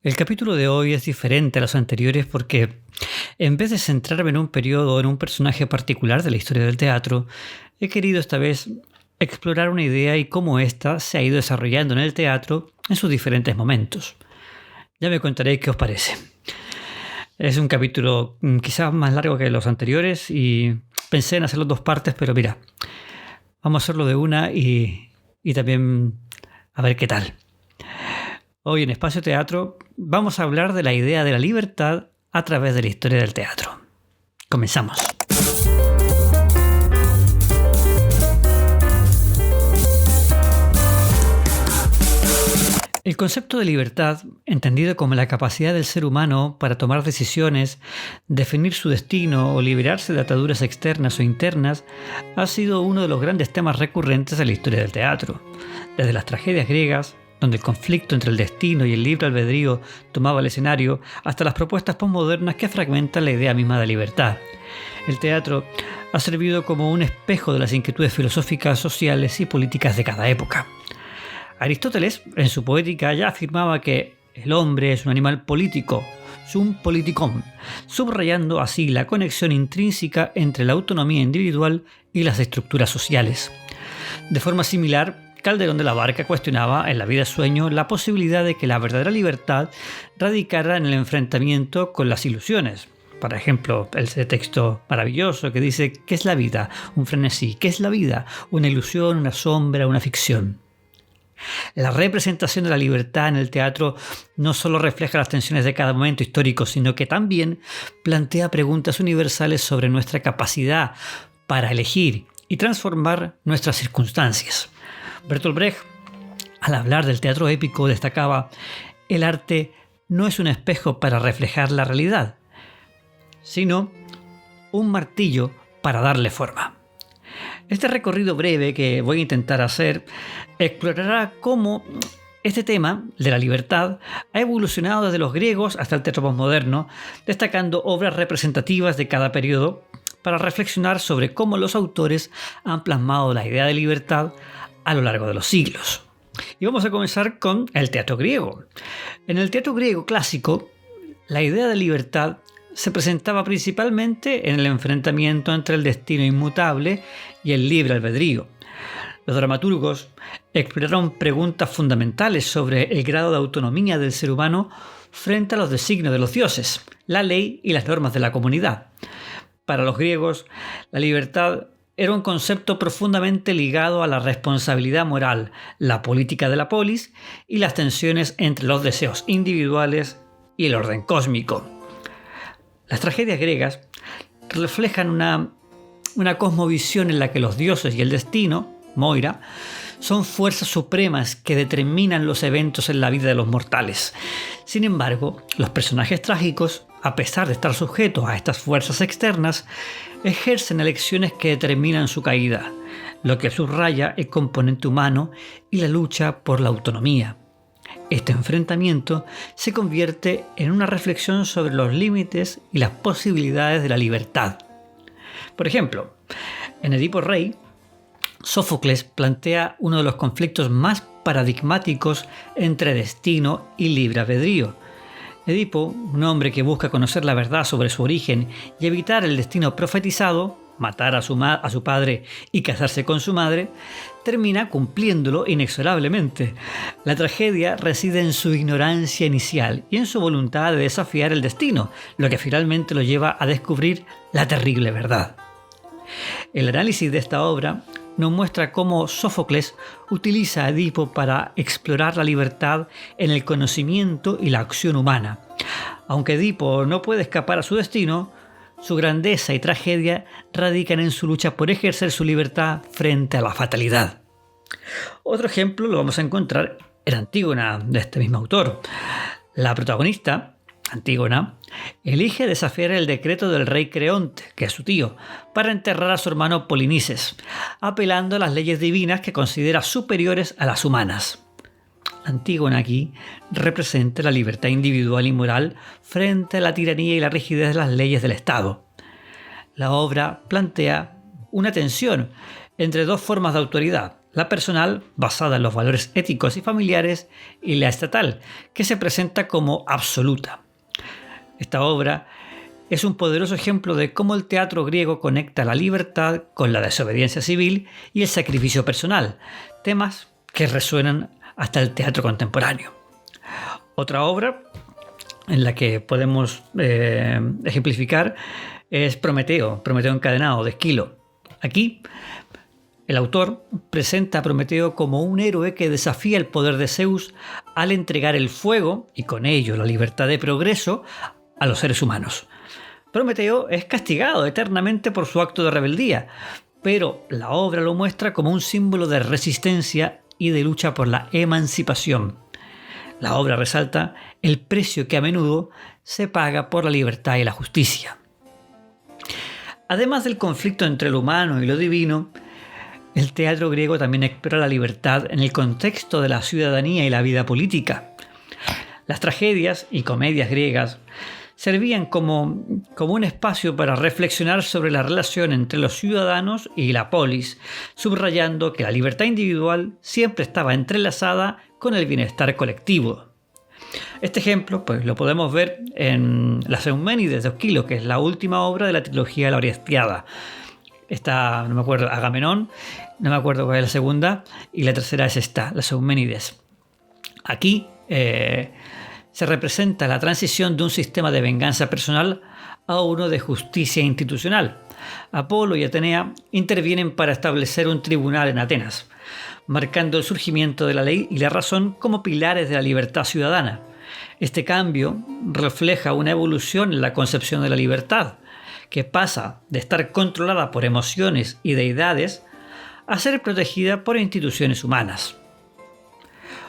El capítulo de hoy es diferente a los anteriores porque, en vez de centrarme en un periodo o en un personaje particular de la historia del teatro, he querido esta vez explorar una idea y cómo ésta se ha ido desarrollando en el teatro en sus diferentes momentos. Ya me contaré qué os parece. Es un capítulo quizás más largo que los anteriores y pensé en hacerlo en dos partes, pero mira, vamos a hacerlo de una y también a ver qué tal. Hoy en Espacio Teatro vamos a hablar de la idea de la libertad a través de la historia del teatro. Comenzamos. El concepto de libertad, entendido como la capacidad del ser humano para tomar decisiones, definir su destino o liberarse de ataduras externas o internas, ha sido uno de los grandes temas recurrentes en la historia del teatro. Desde las tragedias griegas, donde el conflicto entre el destino y el libre albedrío tomaba el escenario, hasta las propuestas postmodernas que fragmentan la idea misma de libertad. El teatro ha servido como un espejo de las inquietudes filosóficas, sociales y políticas de cada época. Aristóteles, en su Poética, ya afirmaba que el hombre es un animal político, sum politikon, subrayando así la conexión intrínseca entre la autonomía individual y las estructuras sociales. De forma similar, Calderón de la Barca cuestionaba en La vida sueño la posibilidad de que la verdadera libertad radicara en el enfrentamiento con las ilusiones. Por ejemplo, ese texto maravilloso que dice ¿qué es la vida? Un frenesí. ¿Qué es la vida? Una ilusión, una sombra, una ficción. La representación de la libertad en el teatro no solo refleja las tensiones de cada momento histórico, sino que también plantea preguntas universales sobre nuestra capacidad para elegir y transformar nuestras circunstancias. Bertolt Brecht, al hablar del teatro épico, destacaba: el arte no es un espejo para reflejar la realidad, sino un martillo para darle forma. Este recorrido breve que voy a intentar hacer explorará cómo este tema de la libertad ha evolucionado desde los griegos hasta el teatro postmoderno, destacando obras representativas de cada periodo para reflexionar sobre cómo los autores han plasmado la idea de libertad a lo largo de los siglos. Y vamos a comenzar con el teatro griego. En el teatro griego clásico, la idea de libertad se presentaba principalmente en el enfrentamiento entre el destino inmutable y el libre albedrío. Los dramaturgos exploraron preguntas fundamentales sobre el grado de autonomía del ser humano frente a los designios de los dioses, la ley y las normas de la comunidad. Para los griegos, la libertad era un concepto profundamente ligado a la responsabilidad moral, la política de la polis y las tensiones entre los deseos individuales y el orden cósmico. Las tragedias griegas reflejan una cosmovisión en la que los dioses y el destino, Moira, son fuerzas supremas que determinan los eventos en la vida de los mortales. Sin embargo, los personajes trágicos, a pesar de estar sujetos a estas fuerzas externas, ejercen elecciones que determinan su caída, lo que subraya el componente humano y la lucha por la autonomía. Este enfrentamiento se convierte en una reflexión sobre los límites y las posibilidades de la libertad. Por ejemplo, en Edipo Rey, Sófocles plantea uno de los conflictos más paradigmáticos entre destino y libre albedrío. Edipo, un hombre que busca conocer la verdad sobre su origen y evitar el destino profetizado, matar a su padre y casarse con su madre, termina cumpliéndolo inexorablemente. La tragedia reside en su ignorancia inicial y en su voluntad de desafiar el destino, lo que finalmente lo lleva a descubrir la terrible verdad. El análisis de esta obra nos muestra cómo Sófocles utiliza a Edipo para explorar la libertad en el conocimiento y la acción humana. Aunque Edipo no puede escapar a su destino, su grandeza y tragedia radican en su lucha por ejercer su libertad frente a la fatalidad. Otro ejemplo lo vamos a encontrar en Antígona, de este mismo autor. La protagonista, Antígona, elige desafiar el decreto del rey Creonte, que es su tío, para enterrar a su hermano Polinices, apelando a las leyes divinas que considera superiores a las humanas. Antígona aquí representa la libertad individual y moral frente a la tiranía y la rigidez de las leyes del Estado. La obra plantea una tensión entre dos formas de autoridad, la personal, basada en los valores éticos y familiares, y la estatal, que se presenta como absoluta. Esta obra es un poderoso ejemplo de cómo el teatro griego conecta la libertad con la desobediencia civil y el sacrificio personal, temas que resuenan hasta el teatro contemporáneo. Otra obra en la que podemos ejemplificar es Prometeo encadenado, de Esquilo. Aquí, el autor presenta a Prometeo como un héroe que desafía el poder de Zeus al entregar el fuego, y con ello la libertad de progreso, a los seres humanos. Prometeo es castigado eternamente por su acto de rebeldía, pero la obra lo muestra como un símbolo de resistencia y de lucha por la emancipación. La obra resalta el precio que a menudo se paga por la libertad y la justicia. Además del conflicto entre lo humano y lo divino, el teatro griego también explora la libertad en el contexto de la ciudadanía y la vida política. Las tragedias y comedias griegas servían como un espacio para reflexionar sobre la relación entre los ciudadanos y la polis, subrayando que la libertad individual siempre estaba entrelazada con el bienestar colectivo. Este ejemplo lo podemos ver en Las Euménides de Esquilo, que es la última obra de la trilogía de la Orestiada. Está, no me acuerdo, Agamenón, no me acuerdo cuál es la segunda, y la tercera es esta, Las Euménides. Aquí se representa la transición de un sistema de venganza personal a uno de justicia institucional. Apolo y Atenea intervienen para establecer un tribunal en Atenas, marcando el surgimiento de la ley y la razón como pilares de la libertad ciudadana. Este cambio refleja una evolución en la concepción de la libertad, que pasa de estar controlada por emociones y deidades a ser protegida por instituciones humanas.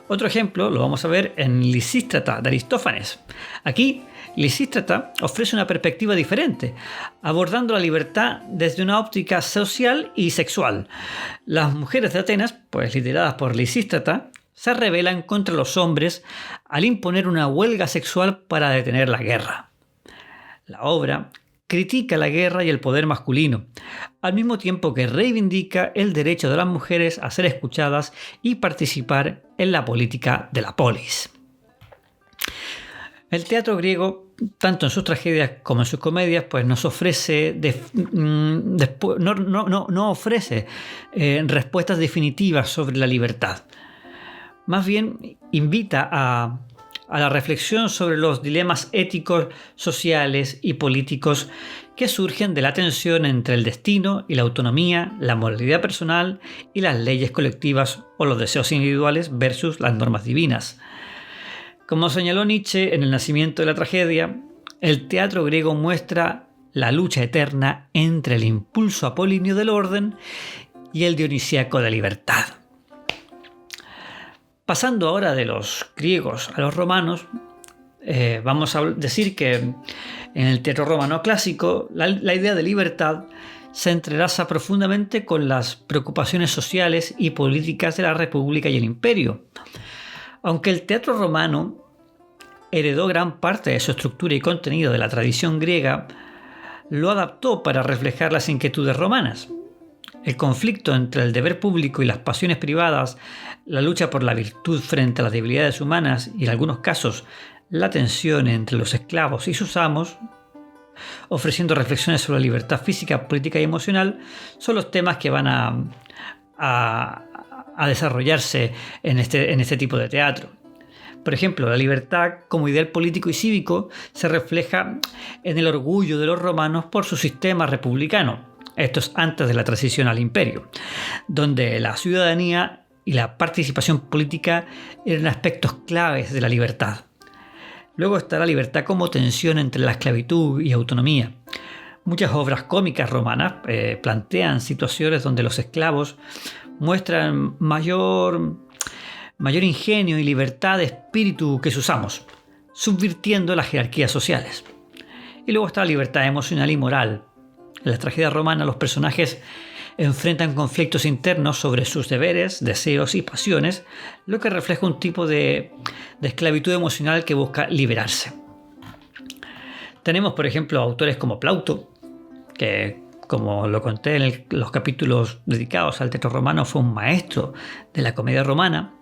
Otro ejemplo lo vamos a ver en Lisístrata de Aristófanes. Aquí, Lisístrata ofrece una perspectiva diferente, abordando la libertad desde una óptica social y sexual. Las mujeres de Atenas, lideradas por Lisístrata, se rebelan contra los hombres al imponer una huelga sexual para detener la guerra. La obra critica la guerra y el poder masculino, al mismo tiempo que reivindica el derecho de las mujeres a ser escuchadas y participar en la política de la polis. El teatro griego, tanto en sus tragedias como en sus comedias, nos ofrece no ofrece respuestas definitivas sobre la libertad. Más bien invita a la reflexión sobre los dilemas éticos, sociales y políticos que surgen de la tensión entre el destino y la autonomía, la moralidad personal y las leyes colectivas o los deseos individuales versus las normas divinas. Como señaló Nietzsche en El nacimiento de la tragedia, el teatro griego muestra la lucha eterna entre el impulso apolíneo del orden y el dionisíaco de la libertad. Pasando ahora de los griegos a los romanos, vamos a decir que en el teatro romano clásico la idea de libertad se entrelaza profundamente con las preocupaciones sociales y políticas de la República y el Imperio. Aunque el teatro romano heredó gran parte de su estructura y contenido de la tradición griega, lo adaptó para reflejar las inquietudes romanas. El conflicto entre el deber público y las pasiones privadas, la lucha por la virtud frente a las debilidades humanas y, en algunos casos, la tensión entre los esclavos y sus amos, ofreciendo reflexiones sobre la libertad física, política y emocional, son los temas que van a desarrollarse en este tipo de teatro. Por ejemplo, la libertad como ideal político y cívico se refleja en el orgullo de los romanos por su sistema republicano. Esto es antes de la transición al imperio, donde la ciudadanía y la participación política eran aspectos claves de la libertad. Luego está la libertad como tensión entre la esclavitud y autonomía. Muchas obras cómicas romanas plantean situaciones donde los esclavos muestran mayor ingenio y libertad de espíritu que sus amos, subvirtiendo las jerarquías sociales. Y luego está la libertad emocional y moral. En las tragedias romanas los personajes enfrentan conflictos internos sobre sus deberes, deseos y pasiones, lo que refleja un tipo de esclavitud emocional que busca liberarse. Tenemos, por ejemplo, autores como Plauto, que como lo conté en los capítulos dedicados al teatro romano, fue un maestro de la comedia romana.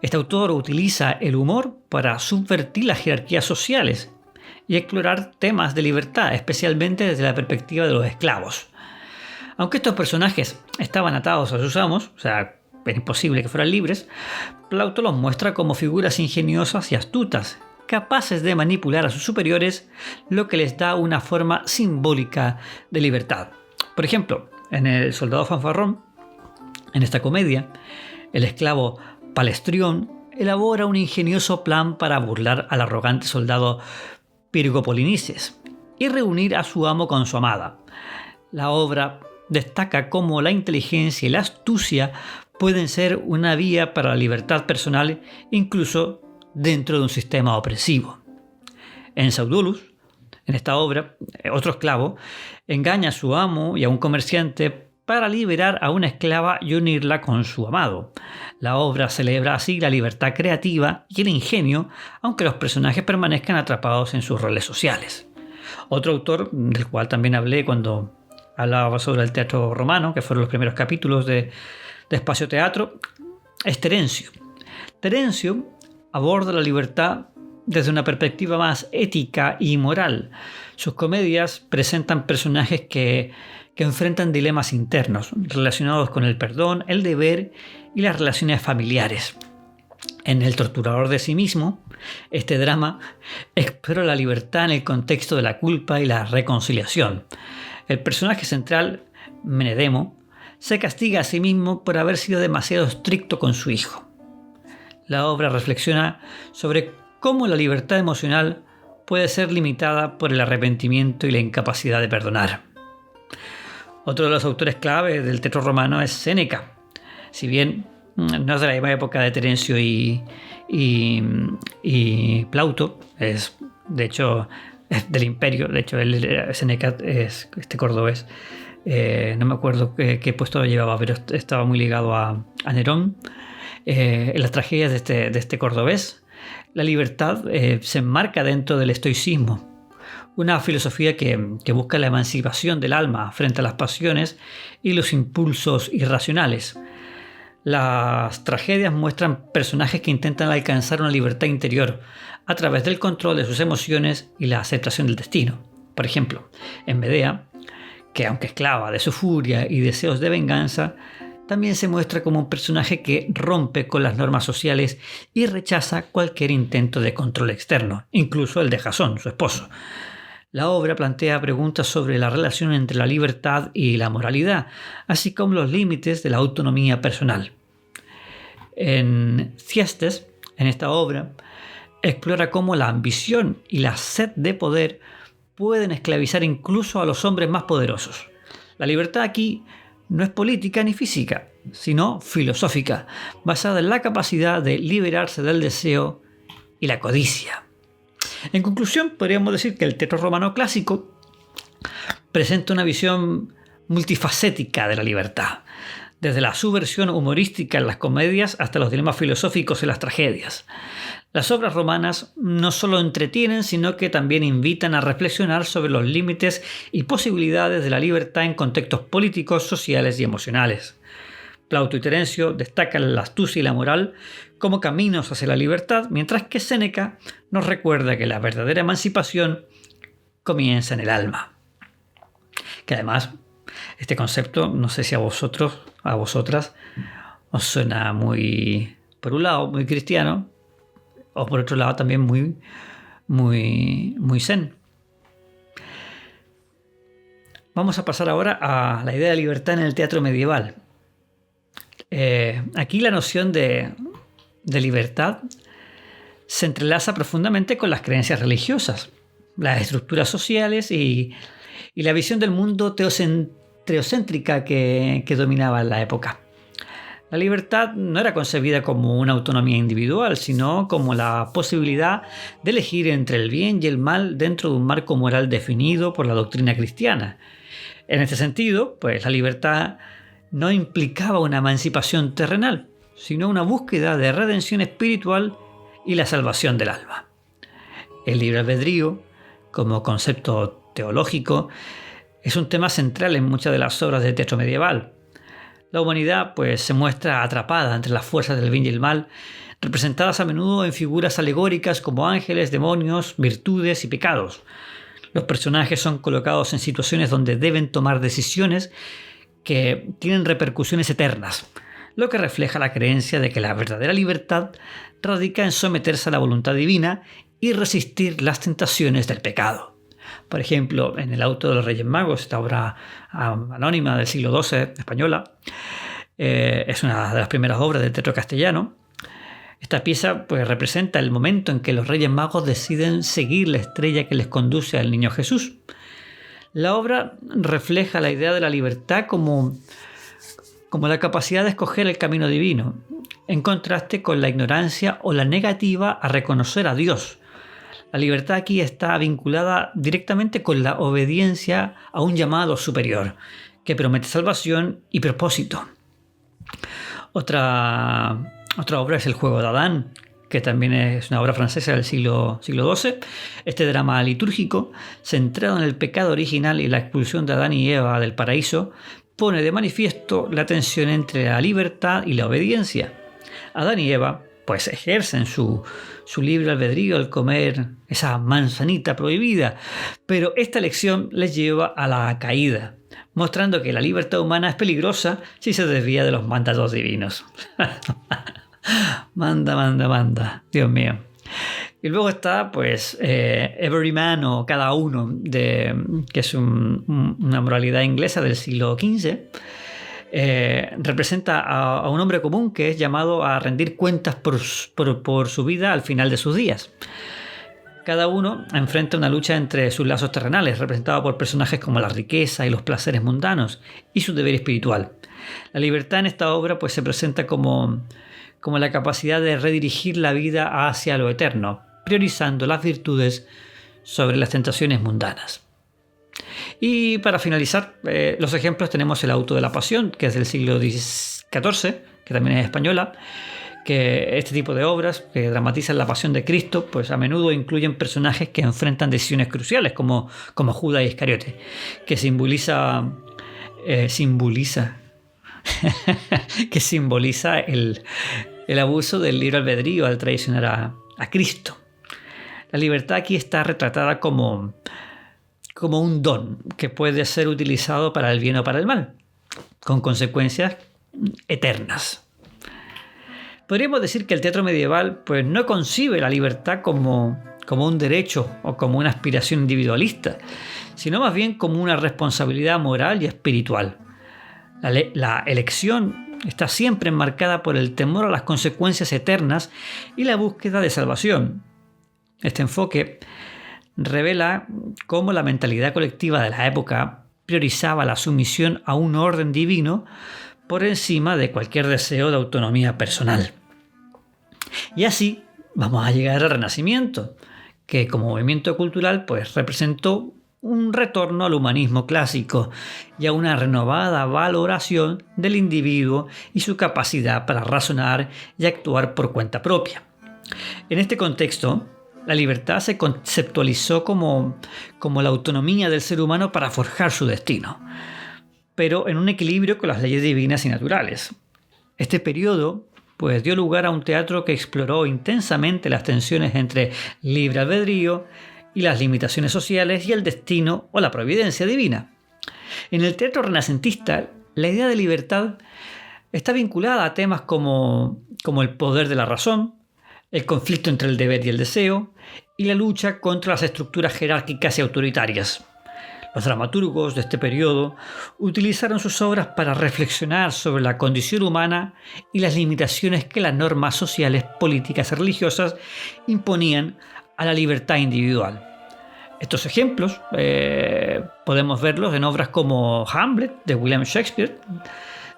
Este autor utiliza el humor para subvertir las jerarquías sociales y explorar temas de libertad, especialmente desde la perspectiva de los esclavos. Aunque estos personajes estaban atados a sus amos, o sea, era imposible que fueran libres, Plauto los muestra como figuras ingeniosas y astutas, capaces de manipular a sus superiores, lo que les da una forma simbólica de libertad. Por ejemplo, en El soldado fanfarrón, en esta comedia, el esclavo Palestrión elabora un ingenioso plan para burlar al arrogante soldado Pirgo Polinices y reunir a su amo con su amada. La obra destaca cómo la inteligencia y la astucia pueden ser una vía para la libertad personal, incluso dentro de un sistema opresivo. En Saudulus, en esta obra, otro esclavo engaña a su amo y a un comerciante para liberar a una esclava y unirla con su amado. La obra celebra así la libertad creativa y el ingenio, aunque los personajes permanezcan atrapados en sus roles sociales. Otro autor, del cual también hablé cuando hablaba sobre el teatro romano, que fueron los primeros capítulos de Espacio Teatro, es Terencio. Terencio aborda la libertad desde una perspectiva más ética y moral. Sus comedias presentan personajes que enfrentan dilemas internos relacionados con el perdón, el deber y las relaciones familiares. En El torturador de sí mismo, este drama explora la libertad en el contexto de la culpa y la reconciliación. El personaje central, Menedemo, se castiga a sí mismo por haber sido demasiado estricto con su hijo. La obra reflexiona sobre cómo la libertad emocional puede ser limitada por el arrepentimiento y la incapacidad de perdonar. Otro de los autores clave del teatro romano es Séneca. Si bien no es de la misma época de Terencio y Plauto, es del Imperio. De hecho, Séneca es cordobés. No me acuerdo qué puesto lo llevaba, pero estaba muy ligado a Nerón. En las tragedias de este cordobés, la libertad se enmarca dentro del estoicismo, una filosofía que busca la emancipación del alma frente a las pasiones y los impulsos irracionales. Las tragedias muestran personajes que intentan alcanzar una libertad interior a través del control de sus emociones y la aceptación del destino. Por ejemplo, en Medea, que aunque esclava de su furia y deseos de venganza, también se muestra como un personaje que rompe con las normas sociales y rechaza cualquier intento de control externo, incluso el de Jasón, su esposo. La obra plantea preguntas sobre la relación entre la libertad y la moralidad, así como los límites de la autonomía personal. En Thyestes, en esta obra, explora cómo la ambición y la sed de poder pueden esclavizar incluso a los hombres más poderosos. La libertad aquí no es política ni física, sino filosófica, basada en la capacidad de liberarse del deseo y la codicia. En conclusión, podríamos decir que el teatro romano clásico presenta una visión multifacética de la libertad, desde la subversión humorística en las comedias hasta los dilemas filosóficos en las tragedias. Las obras romanas no solo entretienen, sino que también invitan a reflexionar sobre los límites y posibilidades de la libertad en contextos políticos, sociales y emocionales. Plauto y Terencio destacan la astucia y la moral como caminos hacia la libertad, mientras que Séneca nos recuerda que la verdadera emancipación comienza en el alma. Que además, este concepto, no sé si a vosotras, os suena muy, por un lado, muy cristiano, o por otro lado también muy zen. Vamos a pasar ahora a la idea de libertad en el teatro medieval. Aquí la noción de libertad se entrelaza profundamente con las creencias religiosas, las estructuras sociales y la visión del mundo teocéntrica que dominaba en la época. La libertad no era concebida como una autonomía individual, sino como la posibilidad de elegir entre el bien y el mal dentro de un marco moral definido por la doctrina cristiana. En este sentido, pues la libertad no implicaba una emancipación terrenal, sino una búsqueda de redención espiritual y la salvación del alma. El libre albedrío, como concepto teológico, es un tema central en muchas de las obras de teatro medieval. La humanidad pues, se muestra atrapada entre las fuerzas del bien y el mal, representadas a menudo en figuras alegóricas como ángeles, demonios, virtudes y pecados. Los personajes son colocados en situaciones donde deben tomar decisiones que tienen repercusiones eternas, lo que refleja la creencia de que la verdadera libertad radica en someterse a la voluntad divina y resistir las tentaciones del pecado. Por ejemplo, en El auto de los Reyes Magos, esta obra anónima del siglo XII española, es una de las primeras obras del teatro castellano. Esta pieza pues, representa el momento en que los Reyes Magos deciden seguir la estrella que les conduce al niño Jesús. La obra refleja la idea de la libertad como la capacidad de escoger el camino divino, en contraste con la ignorancia o la negativa a reconocer a Dios. La libertad aquí está vinculada directamente con la obediencia a un llamado superior, que promete salvación y propósito. Otra obra es El juego de Adán, que también es una obra francesa del siglo XII. Este drama litúrgico, centrado en el pecado original y la expulsión de Adán y Eva del paraíso, pone de manifiesto la tensión entre la libertad y la obediencia. Adán y Eva pues ejercen su libre albedrío al comer esa manzanita prohibida, pero esta elección les lleva a la caída, mostrando que la libertad humana es peligrosa si se desvía de los mandatos divinos. Manda, Dios mío. Y luego está, pues, Every Man o Cada Uno, que es una moralidad inglesa del siglo XV. Representa a un hombre común que es llamado a rendir cuentas por su vida al final de sus días. Cada uno enfrenta una lucha entre sus lazos terrenales, representado por personajes como la riqueza y los placeres mundanos, y su deber espiritual. La libertad en esta obra pues, se presenta como la capacidad de redirigir la vida hacia lo eterno, priorizando las virtudes sobre las tentaciones mundanas. Y para finalizar, los ejemplos tenemos El auto de la pasión, que es del siglo XIV, que también es española, que este tipo de obras que dramatizan la pasión de Cristo, pues a menudo incluyen personajes que enfrentan decisiones cruciales, como Judas Iscariote, que simboliza el abuso del libre albedrío al traicionar a Cristo. La libertad aquí está retratada como un don que puede ser utilizado para el bien o para el mal, con consecuencias eternas. Podríamos decir que el teatro medieval pues, no concibe la libertad como un derecho o como una aspiración individualista, sino más bien como una responsabilidad moral y espiritual. La elección está siempre enmarcada por el temor a las consecuencias eternas y la búsqueda de salvación. Este enfoque revela cómo la mentalidad colectiva de la época priorizaba la sumisión a un orden divino por encima de cualquier deseo de autonomía personal. Y así vamos a llegar al Renacimiento, que como movimiento cultural pues, representó un retorno al humanismo clásico y a una renovada valoración del individuo y su capacidad para razonar y actuar por cuenta propia. En este contexto, la libertad se conceptualizó como la autonomía del ser humano para forjar su destino, pero en un equilibrio con las leyes divinas y naturales. Este periodo pues, dio lugar a un teatro que exploró intensamente las tensiones entre libre albedrío y las limitaciones sociales y el destino o la providencia divina. En el teatro renacentista, la idea de libertad está vinculada a temas como el poder de la razón, el conflicto entre el deber y el deseo, y la lucha contra las estructuras jerárquicas y autoritarias. Los dramaturgos de este periodo utilizaron sus obras para reflexionar sobre la condición humana y las limitaciones que las normas sociales, políticas y religiosas imponían a la libertad individual. Estos ejemplos podemos verlos en obras como Hamlet de William Shakespeare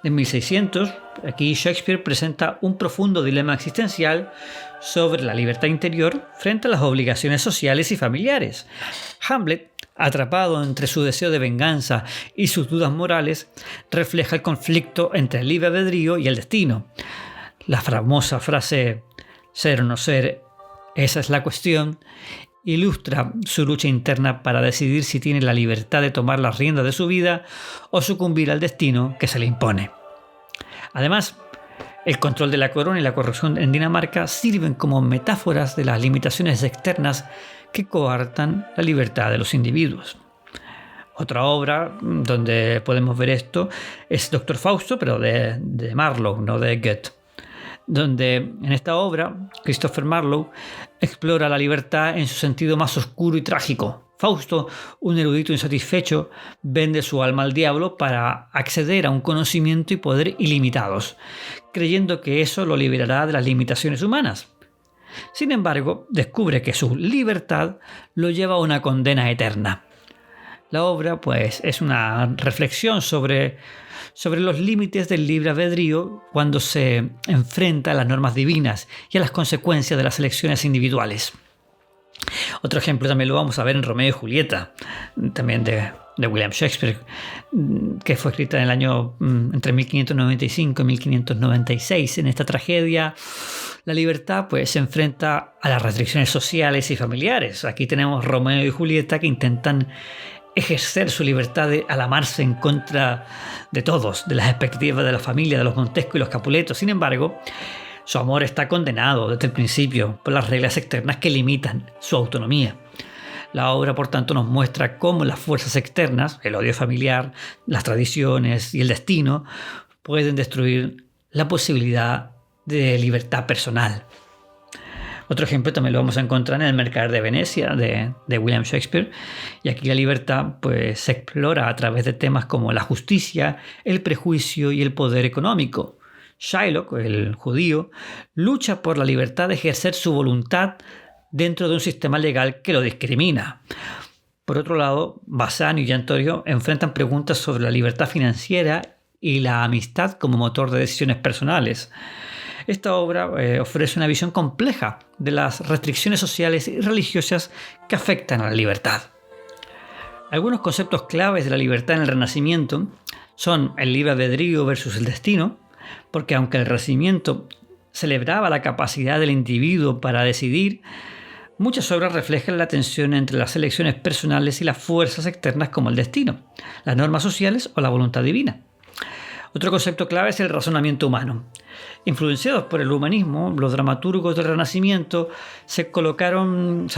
de 1600. Aquí Shakespeare presenta un profundo dilema existencial sobre la libertad interior frente a las obligaciones sociales y familiares. Hamlet, atrapado entre su deseo de venganza y sus dudas morales, refleja el conflicto entre el libre albedrío y el destino. La famosa frase "ser o no ser, esa es la cuestión", ilustra su lucha interna para decidir si tiene la libertad de tomar las riendas de su vida o sucumbir al destino que se le impone. Además, el control de la corona y la corrupción en Dinamarca sirven como metáforas de las limitaciones externas que coartan la libertad de los individuos. Otra obra donde podemos ver esto es Doctor Fausto, pero de Marlowe, no de Goethe, donde en esta obra Christopher Marlowe explora la libertad en su sentido más oscuro y trágico. Fausto, un erudito insatisfecho, vende su alma al diablo para acceder a un conocimiento y poder ilimitados, creyendo que eso lo liberará de las limitaciones humanas. Sin embargo, descubre que su libertad lo lleva a una condena eterna. La obra, pues, es una reflexión sobre los límites del libre albedrío cuando se enfrenta a las normas divinas y a las consecuencias de las elecciones individuales. Otro ejemplo también lo vamos a ver en Romeo y Julieta, también de William Shakespeare, que fue escrita en el año entre 1595 y 1596. En esta tragedia, la libertad pues, se enfrenta a las restricciones sociales y familiares. Aquí tenemos Romeo y Julieta que intentan ejercer su libertad al amarse en contra de todos, de las expectativas de la familia, de los Montesco y los Capuletos. Sin embargo, su amor está condenado desde el principio por las reglas externas que limitan su autonomía. La obra, por tanto, nos muestra cómo las fuerzas externas, el odio familiar, las tradiciones y el destino, pueden destruir la posibilidad de libertad personal. Otro ejemplo también lo vamos a encontrar en El Mercader de Venecia, de William Shakespeare. Y aquí la libertad pues, se explora a través de temas como la justicia, el prejuicio y el poder económico. Shylock, el judío, lucha por la libertad de ejercer su voluntad dentro de un sistema legal que lo discrimina. Por otro lado, Bassanio y Antonio enfrentan preguntas sobre la libertad financiera y la amistad como motor de decisiones personales. Esta obra ofrece una visión compleja de las restricciones sociales y religiosas que afectan a la libertad. Algunos conceptos claves de la libertad en el Renacimiento son el libre albedrío versus el destino, porque aunque el Renacimiento celebraba la capacidad del individuo para decidir, muchas obras reflejan la tensión entre las elecciones personales y las fuerzas externas como el destino, las normas sociales o la voluntad divina. Otro concepto clave es el razonamiento humano. Influenciados por el humanismo, los dramaturgos del Renacimiento colocaron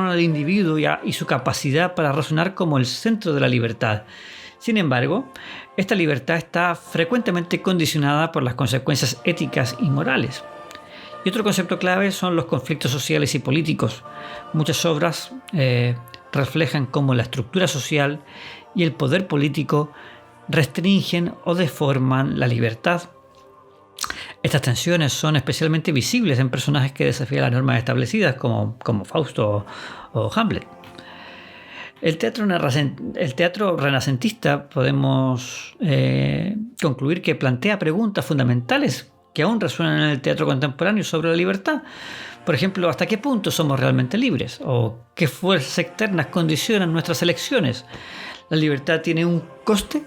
al individuo y su capacidad para razonar como el centro de la libertad. Sin embargo, esta libertad está frecuentemente condicionada por las consecuencias éticas y morales. Y otro concepto clave son los conflictos sociales y políticos. Muchas obras reflejan cómo la estructura social y el poder político restringen o deforman la libertad. Estas tensiones son especialmente visibles en personajes que desafían las normas establecidas, como Fausto o Hamlet. El teatro renacentista podemos concluir que plantea preguntas fundamentales que aún resuenan en el teatro contemporáneo sobre la libertad. Por ejemplo, ¿hasta qué punto somos realmente libres? ¿O qué fuerzas externas condicionan nuestras elecciones? ¿La libertad tiene un coste?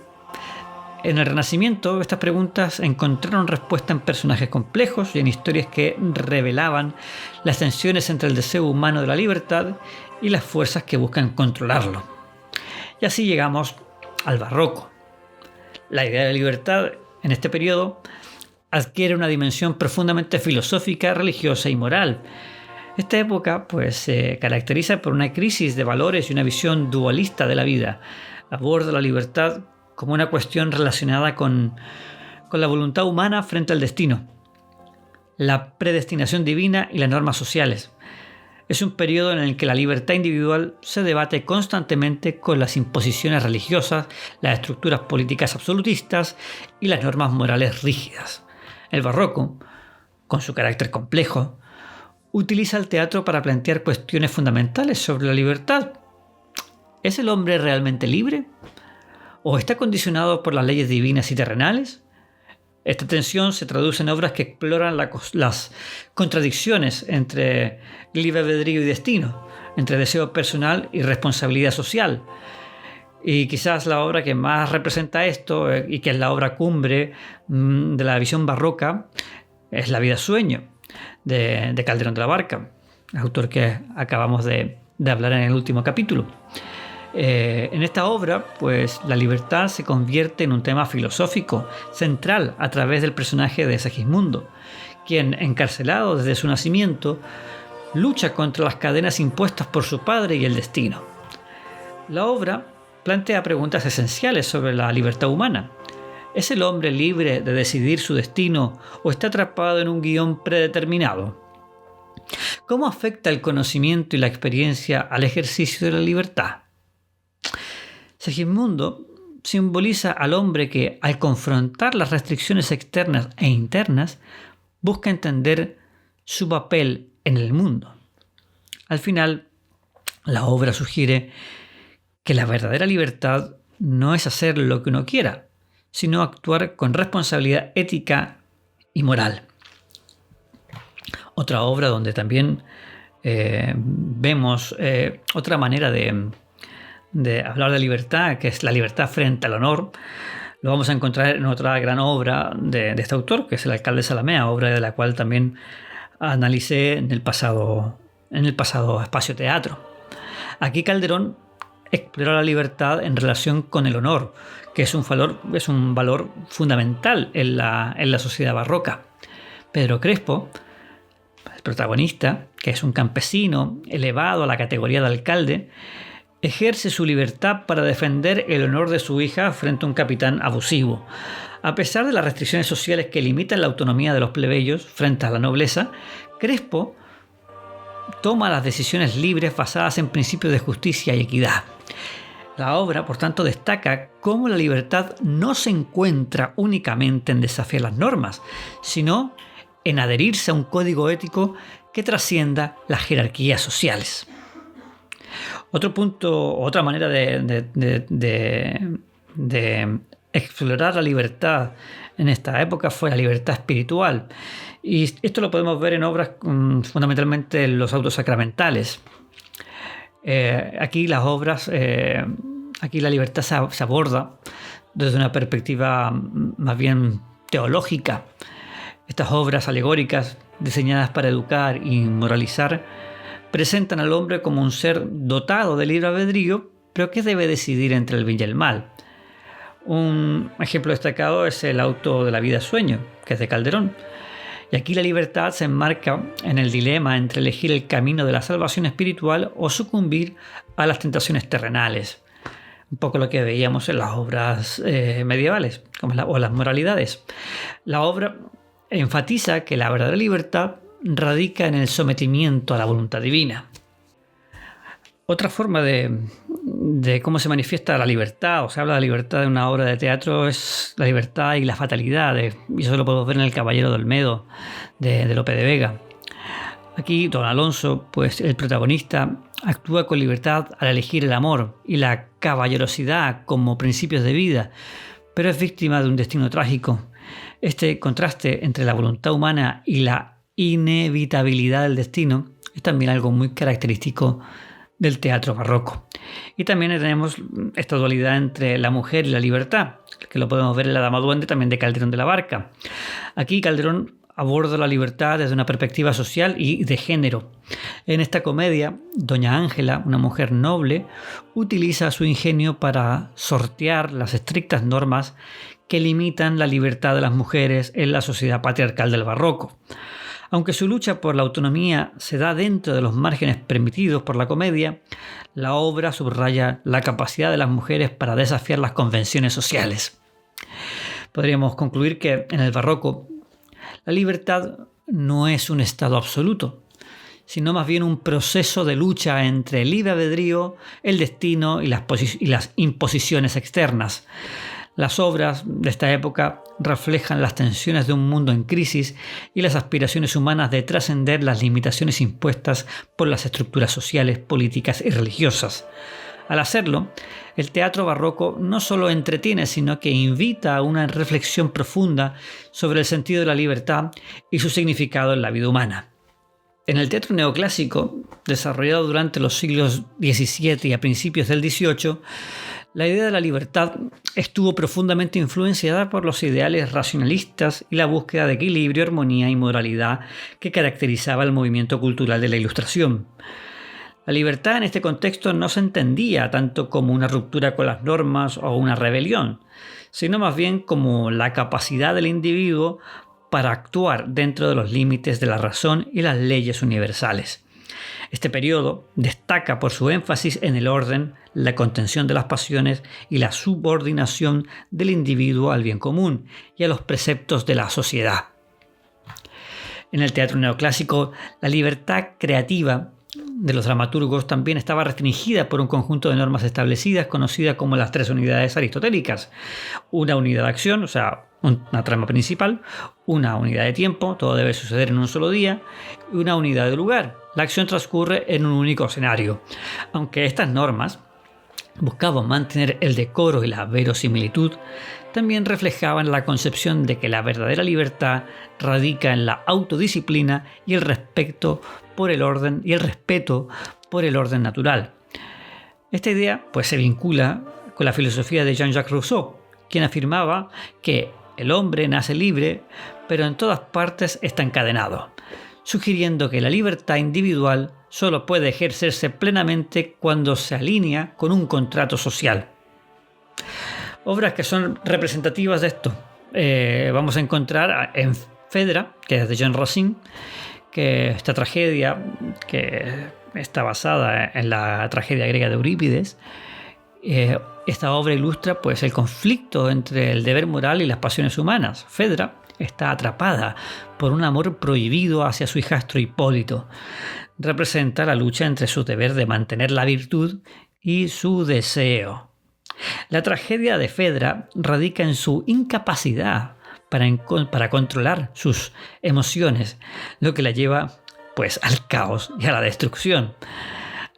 En el Renacimiento, estas preguntas encontraron respuesta en personajes complejos y en historias que revelaban las tensiones entre el deseo humano de la libertad y las fuerzas que buscan controlarlo. Y así llegamos al Barroco. La idea de libertad en este periodo adquiere una dimensión profundamente filosófica, religiosa y moral. Esta época se caracteriza por una crisis de valores y una visión dualista de la vida. Aborda la libertad como una cuestión relacionada con la voluntad humana frente al destino, la predestinación divina y las normas sociales. Es un periodo en el que la libertad individual se debate constantemente con las imposiciones religiosas, las estructuras políticas absolutistas y las normas morales rígidas. El Barroco, con su carácter complejo, utiliza el teatro para plantear cuestiones fundamentales sobre la libertad. ¿Es el hombre realmente libre? ¿O está condicionado por las leyes divinas y terrenales? Esta tensión se traduce en obras que exploran las contradicciones entre libre albedrío y destino, entre deseo personal y responsabilidad social. Y quizás la obra que más representa esto y que es la obra cumbre de la visión barroca es La vida sueño, de Calderón de la Barca. el autor que acabamos de hablar en el último capítulo. En esta obra, pues la libertad se convierte en un tema filosófico central a través del personaje de Segismundo, quien, encarcelado desde su nacimiento, lucha contra las cadenas impuestas por su padre y el destino. La obra plantea preguntas esenciales sobre la libertad humana. ¿Es el hombre libre de decidir su destino o está atrapado en un guión predeterminado? ¿Cómo afecta el conocimiento y la experiencia al ejercicio de la libertad? Segismundo simboliza al hombre que, al confrontar las restricciones externas e internas, busca entender su papel en el mundo. Al final, la obra sugiere que la verdadera libertad no es hacer lo que uno quiera, sino actuar con responsabilidad ética y moral. Otra obra donde también vemos otra manera de hablar de libertad, que es la libertad frente al honor, lo vamos a encontrar en otra gran obra de este autor, que es El alcalde de Zalamea, obra de la cual también analicé en el pasado espacio teatro. Aquí Calderón explora la libertad en relación con el honor, que es un valor fundamental en la sociedad barroca. Pedro Crespo, el protagonista, que es un campesino elevado a la categoría de alcalde, ejerce su libertad para defender el honor de su hija frente a un capitán abusivo. A pesar de las restricciones sociales que limitan la autonomía de los plebeyos frente a la nobleza, Crespo toma las decisiones libres basadas en principios de justicia y equidad. La obra, por tanto, destaca cómo la libertad no se encuentra únicamente en desafiar las normas, sino en adherirse a un código ético que trascienda las jerarquías sociales. Otro punto, otra manera de explorar la libertad en esta época fue la libertad espiritual. Y esto lo podemos ver en obras fundamentalmente en los autos sacramentales. Aquí la libertad se aborda desde una perspectiva más bien teológica. Estas obras alegóricas, diseñadas para educar y moralizar, presentan al hombre como un ser dotado de libre albedrío, pero que debe decidir entre el bien y el mal. Un ejemplo destacado es el auto de la vida sueño, que es de Calderón. Y aquí la libertad se enmarca en el dilema entre elegir el camino de la salvación espiritual o sucumbir a las tentaciones terrenales. Un poco lo que veíamos en las obras medievales, o las moralidades. La obra enfatiza que la verdadera libertad radica en el sometimiento a la voluntad divina. Otra forma de cómo se manifiesta la libertad, o se habla de la libertad en una obra de teatro, es la libertad y la fatalidad. Y eso lo podemos ver en El Caballero de Olmedo, de Lope de Vega. Aquí, don Alonso, pues el protagonista, actúa con libertad al elegir el amor y la caballerosidad como principios de vida, pero es víctima de un destino trágico. Este contraste entre la voluntad humana y la inevitabilidad del destino es también algo muy característico del teatro barroco. Y también tenemos esta dualidad entre la mujer y la libertad, que lo podemos ver en La Dama Duende, también de Calderón de la Barca. Aquí Calderón aborda la libertad desde una perspectiva social y de género. En esta comedia, doña Ángela, una mujer noble, utiliza su ingenio para sortear las estrictas normas que limitan la libertad de las mujeres en la sociedad patriarcal del barroco. Aunque su lucha por la autonomía se da dentro de los márgenes permitidos por la comedia, la obra subraya la capacidad de las mujeres para desafiar las convenciones sociales. Podríamos concluir que en el barroco la libertad no es un estado absoluto, sino más bien un proceso de lucha entre el libre albedrío, el destino y las imposiciones externas. Las obras de esta época reflejan las tensiones de un mundo en crisis y las aspiraciones humanas de trascender las limitaciones impuestas por las estructuras sociales, políticas y religiosas. Al hacerlo, el teatro barroco no solo entretiene, sino que invita a una reflexión profunda sobre el sentido de la libertad y su significado en la vida humana. En el teatro neoclásico, desarrollado durante los siglos XVII y a principios del XVIII, La idea de la libertad estuvo profundamente influenciada por los ideales racionalistas y la búsqueda de equilibrio, armonía y moralidad que caracterizaba el movimiento cultural de la Ilustración. La libertad en este contexto no se entendía tanto como una ruptura con las normas o una rebelión, sino más bien como la capacidad del individuo para actuar dentro de los límites de la razón y las leyes universales. Este periodo destaca por su énfasis en el orden, la contención de las pasiones y la subordinación del individuo al bien común y a los preceptos de la sociedad. En el teatro neoclásico, la libertad creativa de los dramaturgos también estaba restringida por un conjunto de normas establecidas conocidas como las 3 unidades aristotélicas. Una unidad de acción, o sea, una trama principal, una unidad de tiempo, todo debe suceder en un solo día, y una unidad de lugar. La acción transcurre en un único escenario. Aunque estas normas buscaban mantener el decoro y la verosimilitud, también reflejaban la concepción de que la verdadera libertad radica en la autodisciplina y el respeto por el orden natural. Esta idea se vincula con la filosofía de Jean-Jacques Rousseau, quien afirmaba que el hombre nace libre, pero en todas partes está encadenado, sugiriendo que la libertad individual solo puede ejercerse plenamente cuando se alinea con un contrato social. Obras que son representativas de esto. Vamos a encontrar en Phèdre, que es de Jean Racine, que esta tragedia que está basada en la tragedia griega de Eurípides. Esta obra ilustra el conflicto entre el deber moral y las pasiones humanas. Phèdre está atrapada por un amor prohibido hacia su hijastro Hipólito. Representa la lucha entre su deber de mantener la virtud y su deseo. La tragedia de Phèdre radica en su incapacidad para controlar sus emociones, lo que la lleva al caos y a la destrucción.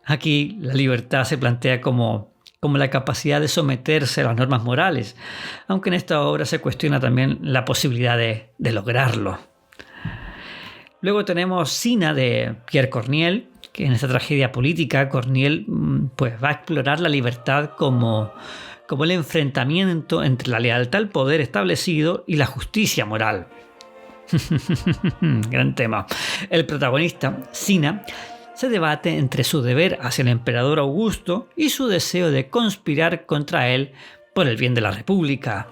Aquí la libertad se plantea como la capacidad de someterse a las normas morales, aunque en esta obra se cuestiona también la posibilidad de lograrlo. Luego tenemos Cinna de Pierre Corneille, que en esta tragedia política Corneille va a explorar la libertad como el enfrentamiento entre la lealtad al poder establecido y la justicia moral. Gran tema. El protagonista, Cinna, se debate entre su deber hacia el emperador Augusto y su deseo de conspirar contra él por el bien de la República.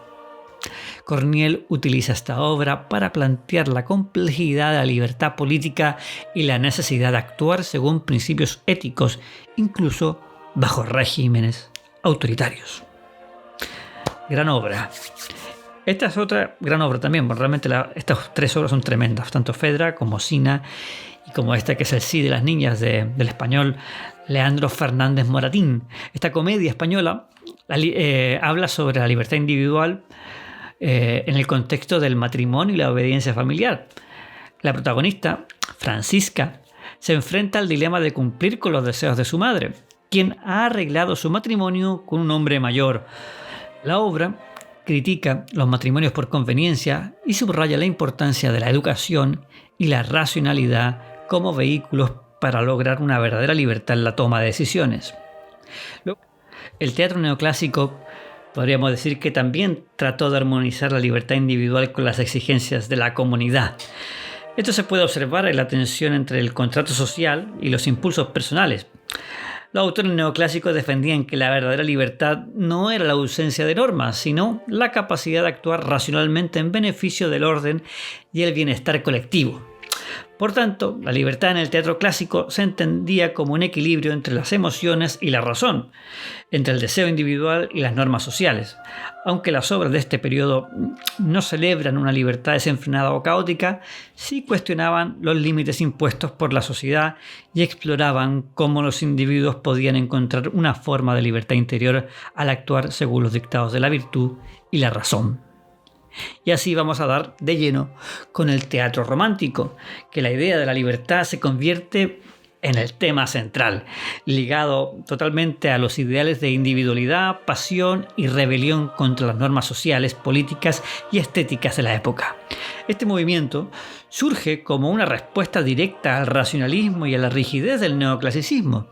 Corneille utiliza esta obra para plantear la complejidad de la libertad política y la necesidad de actuar según principios éticos, incluso bajo regímenes autoritarios. Gran obra. Esta es otra gran obra también. Realmente estas 3 obras son tremendas, tanto Phèdre como Cinna y como esta que es El Cid de las niñas del español Leandro Fernández Moratín. Esta comedia española habla sobre la libertad individual en el contexto del matrimonio y la obediencia familiar. La protagonista, Francisca, se enfrenta al dilema de cumplir con los deseos de su madre, quien ha arreglado su matrimonio con un hombre mayor. La obra critica los matrimonios por conveniencia y subraya la importancia de la educación y la racionalidad como vehículos para lograr una verdadera libertad en la toma de decisiones. El teatro neoclásico podríamos decir que también trató de armonizar la libertad individual con las exigencias de la comunidad. Esto se puede observar en la tensión entre el contrato social y los impulsos personales. Los autores neoclásicos defendían que la verdadera libertad no era la ausencia de normas, sino la capacidad de actuar racionalmente en beneficio del orden y el bienestar colectivo. Por tanto, la libertad en el teatro clásico se entendía como un equilibrio entre las emociones y la razón, entre el deseo individual y las normas sociales. Aunque las obras de este periodo no celebran una libertad desenfrenada o caótica, sí cuestionaban los límites impuestos por la sociedad y exploraban cómo los individuos podían encontrar una forma de libertad interior al actuar según los dictados de la virtud y la razón. Y así vamos a dar de lleno con el teatro romántico, que la idea de la libertad se convierte en el tema central, ligado totalmente a los ideales de individualidad, pasión y rebelión contra las normas sociales, políticas y estéticas de la época. Este movimiento surge como una respuesta directa al racionalismo y a la rigidez del neoclasicismo.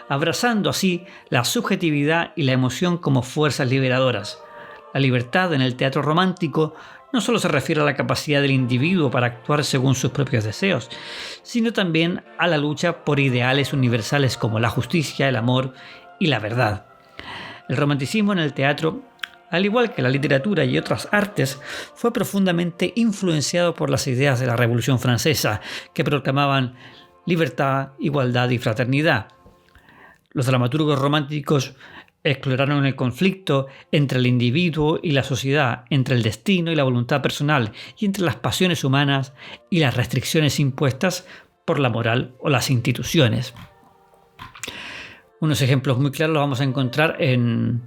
abrazando así la subjetividad y la emoción como fuerzas liberadoras. La libertad en el teatro romántico no solo se refiere a la capacidad del individuo para actuar según sus propios deseos, sino también a la lucha por ideales universales como la justicia, el amor y la verdad. El romanticismo en el teatro, al igual que la literatura y otras artes, fue profundamente influenciado por las ideas de la Revolución Francesa, que proclamaban libertad, igualdad y fraternidad. Los dramaturgos románticos exploraron el conflicto entre el individuo y la sociedad, entre el destino y la voluntad personal, y entre las pasiones humanas y las restricciones impuestas por la moral o las instituciones. Unos ejemplos muy claros los vamos a encontrar en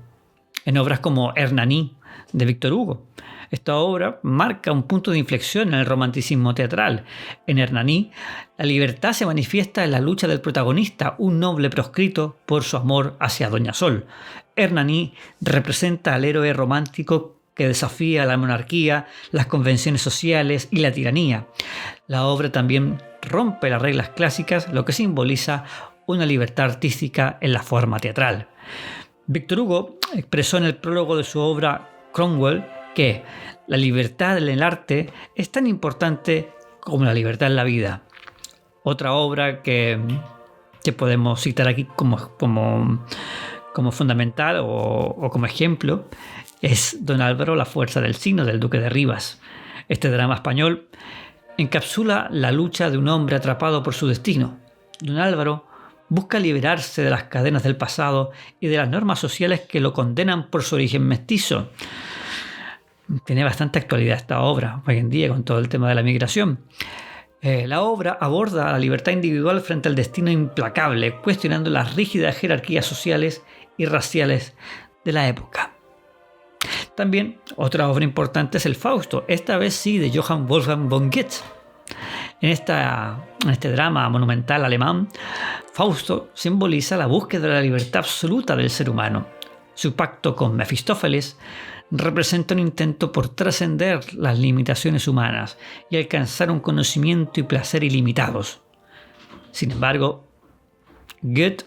obras como Hernani, de Víctor Hugo. Esta obra marca un punto de inflexión en el romanticismo teatral. En Hernani, la libertad se manifiesta en la lucha del protagonista, un noble proscrito por su amor hacia Doña Sol. Hernani representa al héroe romántico que desafía la monarquía, las convenciones sociales y la tiranía. La obra también rompe las reglas clásicas, lo que simboliza una libertad artística en la forma teatral. Víctor Hugo expresó en el prólogo de su obra Cromwell que la libertad en el arte es tan importante como la libertad en la vida. Otra obra que podemos citar aquí como fundamental o como ejemplo es Don Álvaro, la fuerza del signo, del Duque de Rivas. Este drama español encapsula la lucha de un hombre atrapado por su destino. Don Álvaro busca liberarse de las cadenas del pasado y de las normas sociales que lo condenan por su origen mestizo. Tiene bastante actualidad esta obra hoy en día con todo el tema de la migración. La obra aborda la libertad individual frente al destino implacable, cuestionando las rígidas jerarquías sociales y raciales de la época. También otra obra importante es el Fausto, esta vez sí de Johann Wolfgang von Goethe. En este drama monumental alemán, Fausto simboliza la búsqueda de la libertad absoluta del ser humano. Su pacto con Mefistófeles representa un intento por trascender las limitaciones humanas y alcanzar un conocimiento y placer ilimitados. Sin embargo, Goethe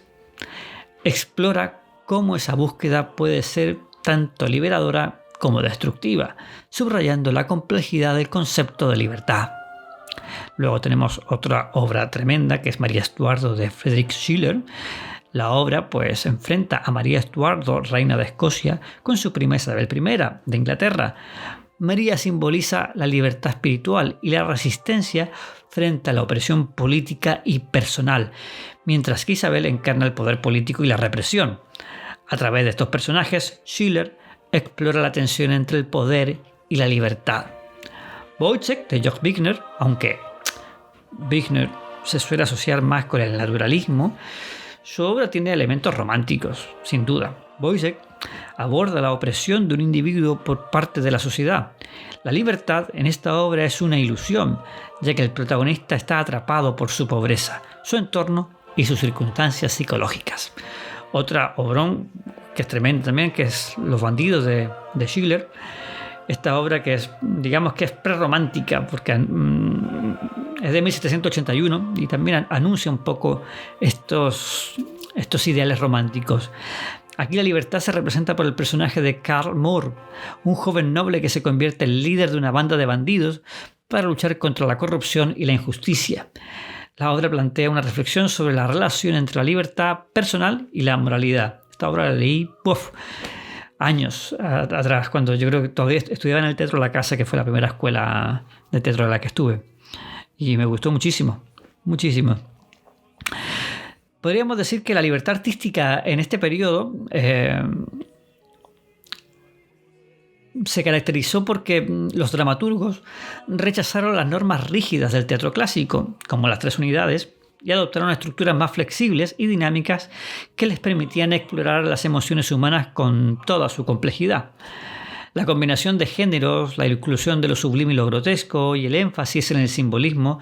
explora cómo esa búsqueda puede ser tanto liberadora como destructiva, subrayando la complejidad del concepto de libertad. Luego tenemos otra obra tremenda que es María Estuardo de Friedrich Schiller. La obra pues enfrenta a María Estuardo, reina de Escocia, con su prima Isabel I de Inglaterra. María simboliza la libertad espiritual y la resistencia frente a la opresión política y personal, mientras que Isabel encarna el poder político y la represión. A través de estos personajes, Schiller explora la tensión entre el poder y la libertad. Woyzeck de Georg Wigner, aunque Wigner se suele asociar más con el naturalismo, su obra tiene elementos románticos, sin duda. Woyzeck aborda la opresión de un individuo por parte de la sociedad. La libertad en esta obra es una ilusión, ya que el protagonista está atrapado por su pobreza, su entorno y sus circunstancias psicológicas. Otra obrón que es tremenda también, que es Los bandidos de Schiller. Esta obra que es, digamos que es prerromántica, porque es de 1781 y también anuncia un poco estos ideales románticos. Aquí la libertad se representa por el personaje de Karl Moore, un joven noble que se convierte en líder de una banda de bandidos para luchar contra la corrupción y la injusticia. La obra plantea una reflexión sobre la relación entre la libertad personal y la moralidad. Esta obra la leí años atrás, cuando yo creo que todavía estudiaba en el Teatro La Casa, que fue la primera escuela de teatro en la que estuve. Y me gustó muchísimo, muchísimo. Podríamos decir que la libertad artística en este periodo se caracterizó porque los dramaturgos rechazaron las normas rígidas del teatro clásico, como las 3 unidades, y adoptaron estructuras más flexibles y dinámicas que les permitían explorar las emociones humanas con toda su complejidad. La combinación de géneros, la inclusión de lo sublime y lo grotesco y el énfasis en el simbolismo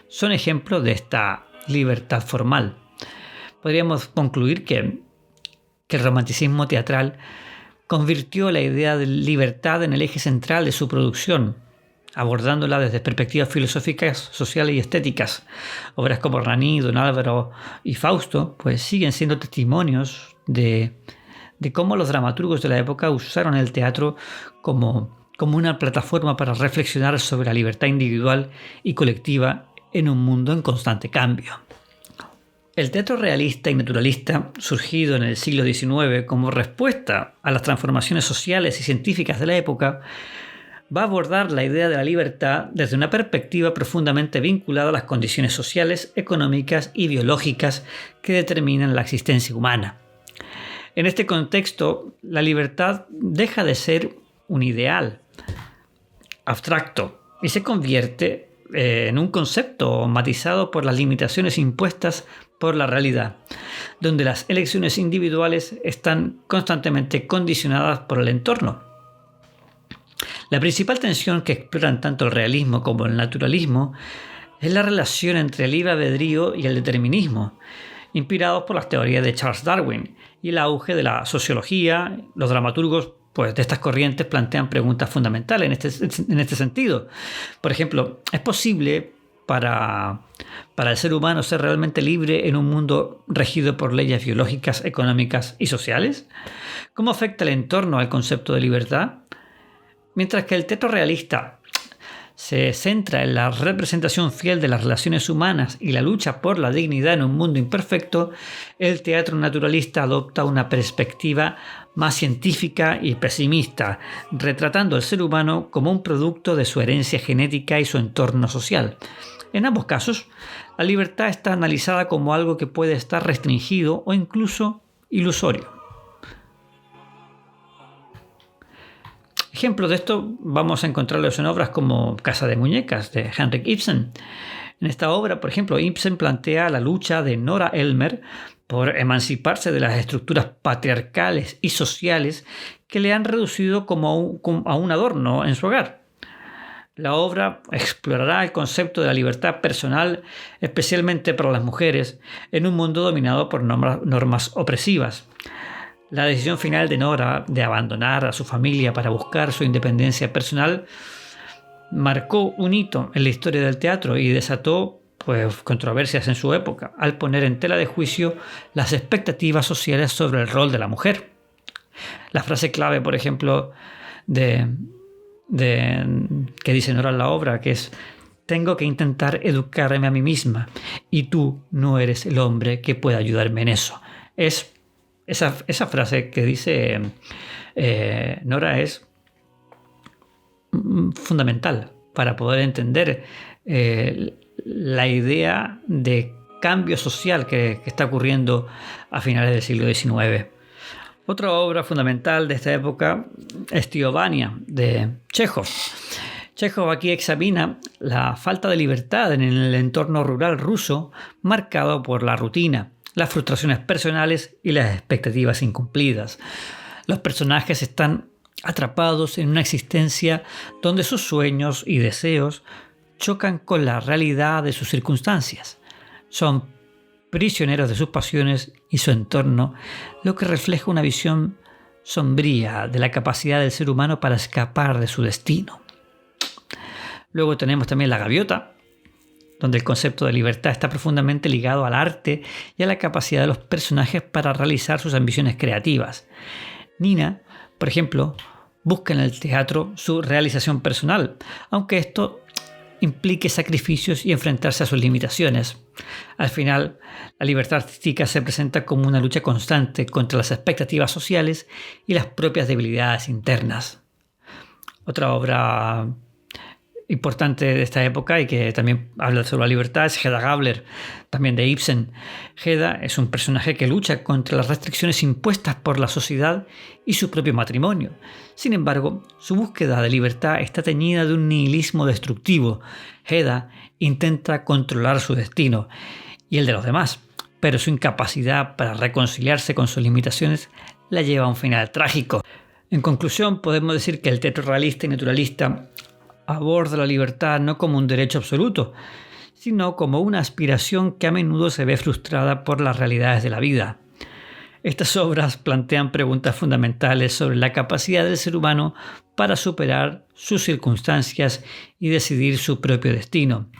son ejemplos de esta libertad formal. Podríamos concluir que el romanticismo teatral convirtió la idea de libertad en el eje central de su producción. abordándola desde perspectivas filosóficas, sociales y estéticas. Obras como Hernani, Don Álvaro y Fausto pues siguen siendo testimonios de cómo los dramaturgos de la época usaron el teatro como una plataforma para reflexionar sobre la libertad individual y colectiva en un mundo en constante cambio. El teatro realista y naturalista, surgido en el siglo XIX como respuesta a las transformaciones sociales y científicas de la época, va a abordar la idea de la libertad desde una perspectiva profundamente vinculada a las condiciones sociales, económicas y biológicas que determinan la existencia humana. En este contexto, la libertad deja de ser un ideal abstracto y se convierte en un concepto matizado por las limitaciones impuestas por la realidad, donde las elecciones individuales están constantemente condicionadas por el entorno. La principal tensión que exploran tanto el realismo como el naturalismo es la relación entre el libre albedrío y el determinismo, inspirados por las teorías de Charles Darwin y el auge de la sociología. Los dramaturgos pues, de estas corrientes plantean preguntas fundamentales en este sentido. Por ejemplo, ¿es posible para el ser humano ser realmente libre en un mundo regido por leyes biológicas, económicas y sociales? ¿Cómo afecta el entorno al concepto de libertad? Mientras que el teatro realista se centra en la representación fiel de las relaciones humanas y la lucha por la dignidad en un mundo imperfecto, el teatro naturalista adopta una perspectiva más científica y pesimista, retratando al ser humano como un producto de su herencia genética y su entorno social. En ambos casos, la libertad está analizada como algo que puede estar restringido o incluso ilusorio. Ejemplos de esto vamos a encontrarlos en obras como Casa de Muñecas, de Henrik Ibsen. En esta obra, por ejemplo, Ibsen plantea la lucha de Nora Elmer por emanciparse de las estructuras patriarcales y sociales que le han reducido como a un adorno en su hogar. La obra explorará el concepto de la libertad personal, especialmente para las mujeres, en un mundo dominado por normas opresivas. La decisión final de Nora de abandonar a su familia para buscar su independencia personal marcó un hito en la historia del teatro y desató controversias en su época, al poner en tela de juicio las expectativas sociales sobre el rol de la mujer. La frase clave, por ejemplo, que dice Nora en la obra, que es: tengo que intentar educarme a mí misma y tú no eres el hombre que pueda ayudarme en eso. Esa frase que dice Nora es fundamental para poder entender la idea de cambio social que está ocurriendo a finales del siglo XIX. Otra obra fundamental de esta época es Tío Vania, de Chejov. Chejov aquí examina la falta de libertad en el entorno rural ruso marcado por la rutina, las frustraciones personales y las expectativas incumplidas. Los personajes están atrapados en una existencia donde sus sueños y deseos chocan con la realidad de sus circunstancias. Son prisioneros de sus pasiones y su entorno, lo que refleja una visión sombría de la capacidad del ser humano para escapar de su destino. Luego tenemos también La Gaviota, donde el concepto de libertad está profundamente ligado al arte y a la capacidad de los personajes para realizar sus ambiciones creativas. Nina, por ejemplo, busca en el teatro su realización personal, aunque esto implique sacrificios y enfrentarse a sus limitaciones. Al final, la libertad artística se presenta como una lucha constante contra las expectativas sociales y las propias debilidades internas. Otra obra importante de esta época y que también habla sobre la libertad es Hedda Gabler, también de Ibsen. Hedda es un personaje que lucha contra las restricciones impuestas por la sociedad y su propio matrimonio. Sin embargo, su búsqueda de libertad está teñida de un nihilismo destructivo. Hedda intenta controlar su destino y el de los demás, pero su incapacidad para reconciliarse con sus limitaciones la lleva a un final trágico. En conclusión, podemos decir que el teatro realista y naturalista aborda la libertad no como un derecho absoluto, sino como una aspiración que a menudo se ve frustrada por las realidades de la vida. Estas obras plantean preguntas fundamentales sobre la capacidad del ser humano para superar sus circunstancias y decidir su propio destino.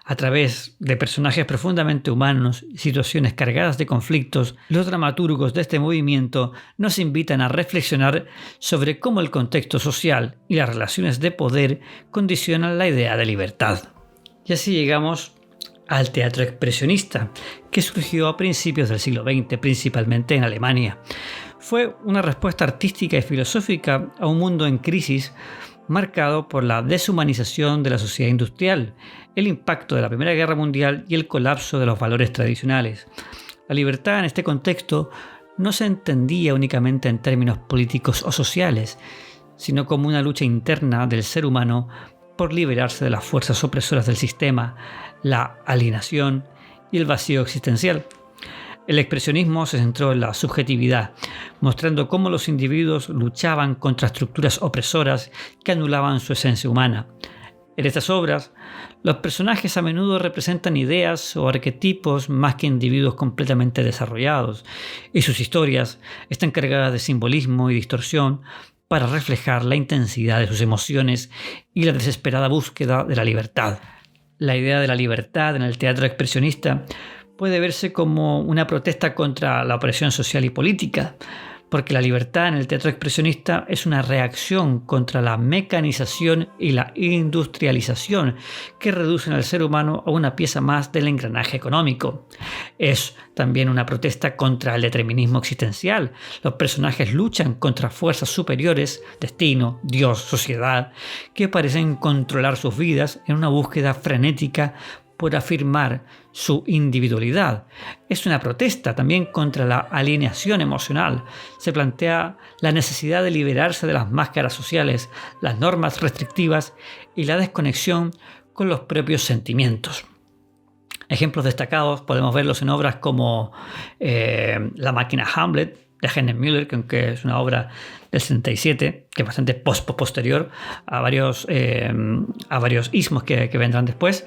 A través de personajes profundamente humanos y situaciones cargadas de conflictos, los dramaturgos de este movimiento nos invitan a reflexionar sobre cómo el contexto social y las relaciones de poder condicionan la idea de libertad. Y así llegamos al teatro expresionista, que surgió a principios del siglo XX, principalmente en Alemania. Fue una respuesta artística y filosófica a un mundo en crisis marcado por la deshumanización de la sociedad industrial, el impacto de la Primera Guerra Mundial y el colapso de los valores tradicionales. La libertad en este contexto no se entendía únicamente en términos políticos o sociales, sino como una lucha interna del ser humano por liberarse de las fuerzas opresoras del sistema, la alienación y el vacío existencial. El expresionismo se centró en la subjetividad, mostrando cómo los individuos luchaban contra estructuras opresoras que anulaban su esencia humana. En estas obras, los personajes a menudo representan ideas o arquetipos más que individuos completamente desarrollados, y sus historias están cargadas de simbolismo y distorsión para reflejar la intensidad de sus emociones y la desesperada búsqueda de la libertad. La idea de la libertad en el teatro expresionista puede verse como una protesta contra la opresión social y política, porque la libertad en el teatro expresionista es una reacción contra la mecanización y la industrialización que reducen al ser humano a una pieza más del engranaje económico. Es también una protesta contra el determinismo existencial. Los personajes luchan contra fuerzas superiores, destino, Dios, sociedad, que parecen controlar sus vidas en una búsqueda frenética por afirmar su individualidad. Es una protesta también contra la alienación emocional. Se plantea la necesidad de liberarse de las máscaras sociales, las normas restrictivas y la desconexión con los propios sentimientos. Ejemplos destacados podemos verlos en obras como La máquina Hamlet, de Heinrich Müller, que aunque es una obra del 67, que es bastante posterior a varios ismos que vendrán después.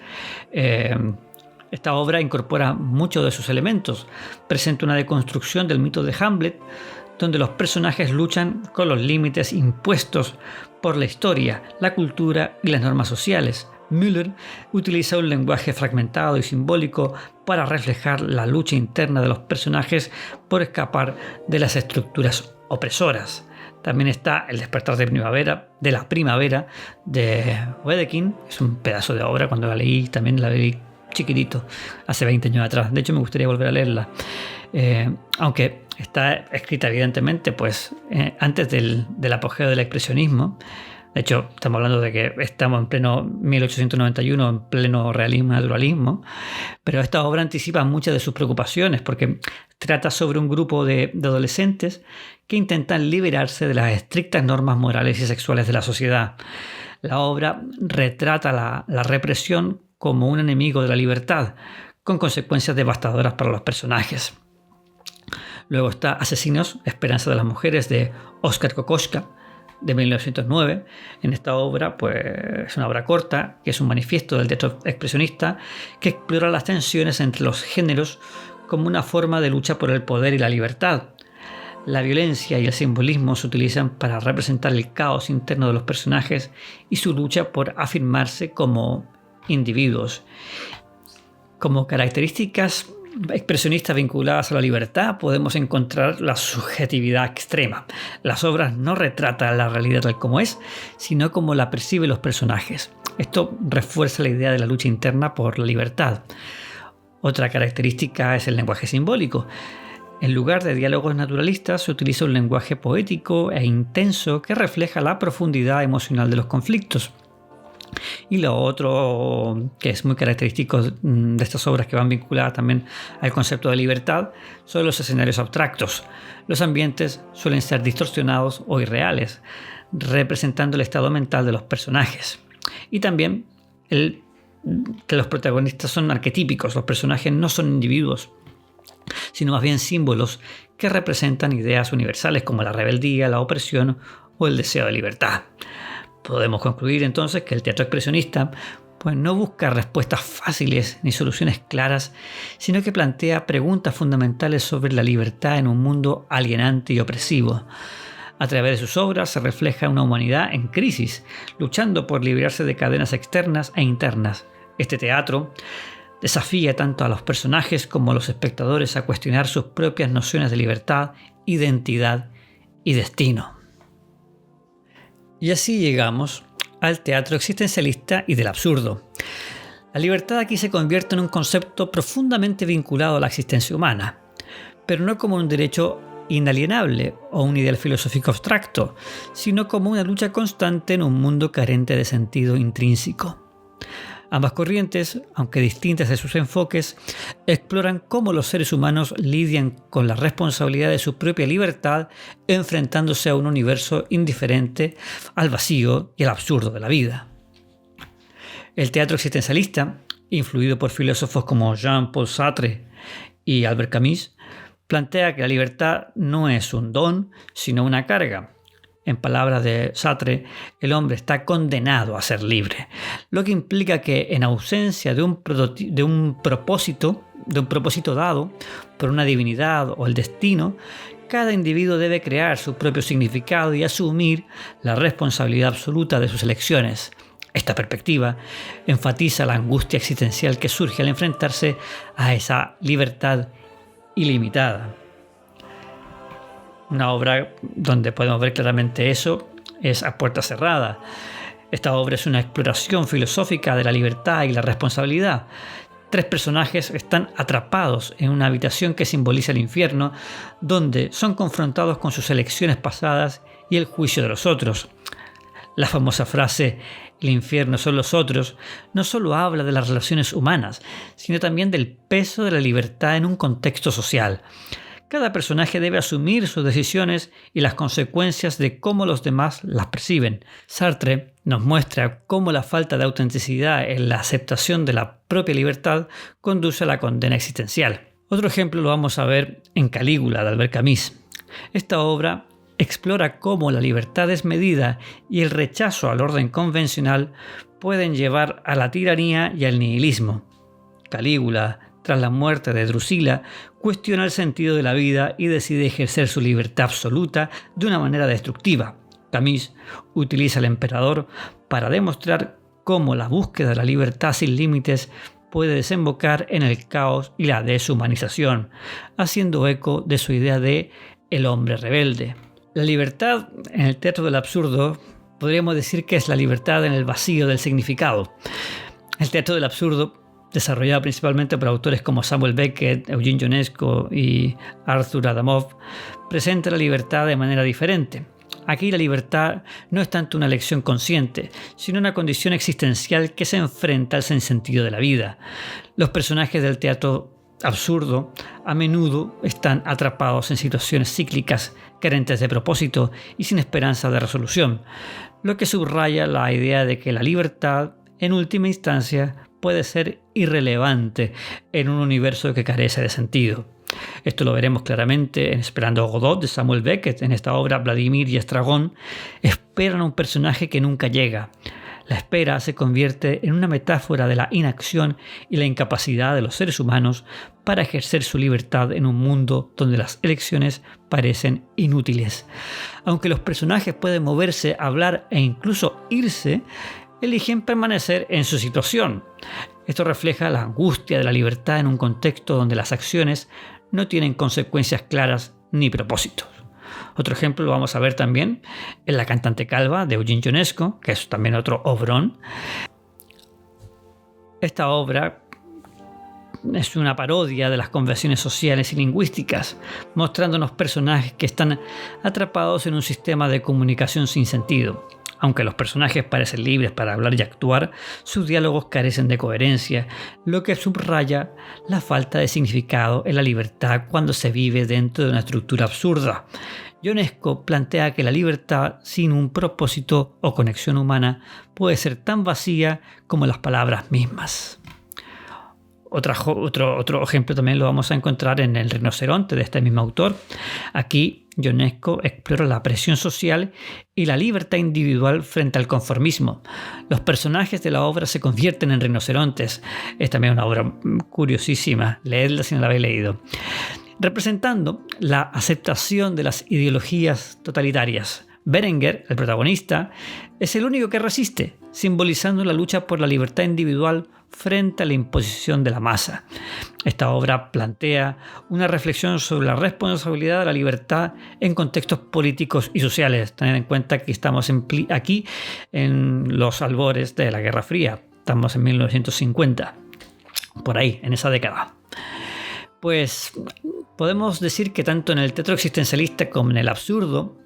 Esta obra incorpora muchos de sus elementos. Presenta una deconstrucción del mito de Hamlet, donde los personajes luchan con los límites impuestos por la historia, la cultura y las normas sociales. Müller utiliza un lenguaje fragmentado y simbólico para reflejar la lucha interna de los personajes por escapar de las estructuras opresoras. También está El despertar de la primavera de Wedekind. Es un pedazo de obra, cuando la leí también la leí chiquitito, hace 20 años atrás. De hecho, me gustaría volver a leerla. Aunque está escrita evidentemente antes del apogeo del expresionismo. De hecho, estamos hablando de que estamos en pleno 1891, en pleno realismo y naturalismo, pero esta obra anticipa muchas de sus preocupaciones porque trata sobre un grupo de adolescentes que intentan liberarse de las estrictas normas morales y sexuales de la sociedad. La obra retrata la represión como un enemigo de la libertad, con consecuencias devastadoras para los personajes. Luego está Asesinos, Esperanza de las Mujeres, de Oskar Kokoschka, de 1909. En esta obra, es una obra corta, que es un manifiesto del teatro expresionista, que explora las tensiones entre los géneros como una forma de lucha por el poder y la libertad. La violencia y el simbolismo se utilizan para representar el caos interno de los personajes y su lucha por afirmarse como individuos. Como características expresionistas vinculadas a la libertad podemos encontrar la subjetividad extrema. Las obras no retratan la realidad tal como es, sino como la perciben los personajes. Esto refuerza la idea de la lucha interna por la libertad. Otra característica es el lenguaje simbólico. En lugar de diálogos naturalistas, se utiliza un lenguaje poético e intenso que refleja la profundidad emocional de los conflictos. Y lo otro que es muy característico de estas obras, que van vinculadas también al concepto de libertad, son los escenarios abstractos. Los ambientes suelen ser distorsionados o irreales, representando el estado mental de los personajes. Y también que los protagonistas son arquetípicos. Los personajes no son individuos, sino más bien símbolos que representan ideas universales como la rebeldía, la opresión o el deseo de libertad. Podemos concluir entonces que el teatro expresionista pues no busca respuestas fáciles ni soluciones claras, sino que plantea preguntas fundamentales sobre la libertad en un mundo alienante y opresivo. A través de sus obras se refleja una humanidad en crisis, luchando por liberarse de cadenas externas e internas. Este teatro desafía tanto a los personajes como a los espectadores a cuestionar sus propias nociones de libertad, identidad y destino. Y así llegamos al teatro existencialista y del absurdo. La libertad aquí se convierte en un concepto profundamente vinculado a la existencia humana, pero no como un derecho inalienable o un ideal filosófico abstracto, sino como una lucha constante en un mundo carente de sentido intrínseco. Ambas corrientes, aunque distintas de sus enfoques, exploran cómo los seres humanos lidian con la responsabilidad de su propia libertad, enfrentándose a un universo indiferente al vacío y al absurdo de la vida. El teatro existencialista, influido por filósofos como Jean-Paul Sartre y Albert Camus, plantea que la libertad no es un don, sino una carga. En palabras de Sartre, el hombre está condenado a ser libre, lo que implica que en ausencia de un propósito dado por una divinidad o el destino, cada individuo debe crear su propio significado y asumir la responsabilidad absoluta de sus elecciones. Esta perspectiva enfatiza la angustia existencial que surge al enfrentarse a esa libertad ilimitada. Una obra donde podemos ver claramente eso es A Puerta Cerrada. Esta obra es una exploración filosófica de la libertad y la responsabilidad. 3 personajes están atrapados en una habitación que simboliza el infierno, donde son confrontados con sus elecciones pasadas y el juicio de los otros. La famosa frase "el infierno son los otros" no solo habla de las relaciones humanas, sino también del peso de la libertad en un contexto social. Cada personaje debe asumir sus decisiones y las consecuencias de cómo los demás las perciben. Sartre nos muestra cómo la falta de autenticidad en la aceptación de la propia libertad conduce a la condena existencial. Otro ejemplo lo vamos a ver en Calígula, de Albert Camus. Esta obra explora cómo la libertad desmedida y el rechazo al orden convencional pueden llevar a la tiranía y al nihilismo. Calígula, tras la muerte de Drusila, cuestiona el sentido de la vida y decide ejercer su libertad absoluta de una manera destructiva. Camus utiliza al emperador para demostrar cómo la búsqueda de la libertad sin límites puede desembocar en el caos y la deshumanización, haciendo eco de su idea de el hombre rebelde. La libertad en el teatro del absurdo podríamos decir que es la libertad en el vacío del significado. El teatro del absurdo, desarrollado principalmente por autores como Samuel Beckett, Eugene Ionesco y Arthur Adamov, presenta la libertad de manera diferente. Aquí la libertad no es tanto una elección consciente, sino una condición existencial que se enfrenta al sinsentido de la vida. Los personajes del teatro absurdo a menudo están atrapados en situaciones cíclicas, carentes de propósito y sin esperanza de resolución, lo que subraya la idea de que la libertad, en última instancia, puede ser irrelevante en un universo que carece de sentido. Esto lo veremos claramente en Esperando a Godot de Samuel Beckett. En esta obra, Vladimir y Estragón esperan a un personaje que nunca llega. La espera se convierte en una metáfora de la inacción y la incapacidad de los seres humanos para ejercer su libertad en un mundo donde las elecciones parecen inútiles. Aunque los personajes pueden moverse, hablar e incluso irse, eligen permanecer en su situación. Esto refleja la angustia de la libertad en un contexto donde las acciones no tienen consecuencias claras ni propósitos. Otro ejemplo lo vamos a ver también en La cantante calva de Eugene Ionesco, que es también otro obrón. Esta obra es una parodia de las convenciones sociales y lingüísticas, mostrándonos personajes que están atrapados en un sistema de comunicación sin sentido. Aunque los personajes parecen libres para hablar y actuar, sus diálogos carecen de coherencia, lo que subraya la falta de significado en la libertad cuando se vive dentro de una estructura absurda. Ionesco plantea que la libertad sin un propósito o conexión humana puede ser tan vacía como las palabras mismas. Otro ejemplo también lo vamos a encontrar en El rinoceronte de este mismo autor. Aquí Ionesco explora la presión social y la libertad individual frente al conformismo. Los personajes de la obra se convierten en rinocerontes. Es también una obra curiosísima, leedla si no la habéis leído. Representando la aceptación de las ideologías totalitarias. Berenguer, el protagonista, es el único que resiste, simbolizando la lucha por la libertad individual frente a la imposición de la masa. Esta obra plantea una reflexión sobre la responsabilidad de la libertad en contextos políticos y sociales. Tened en cuenta que estamos aquí en los albores de la Guerra Fría. Estamos en 1950, por ahí, en esa década. Pues podemos decir que tanto en el teatro existencialista como en el absurdo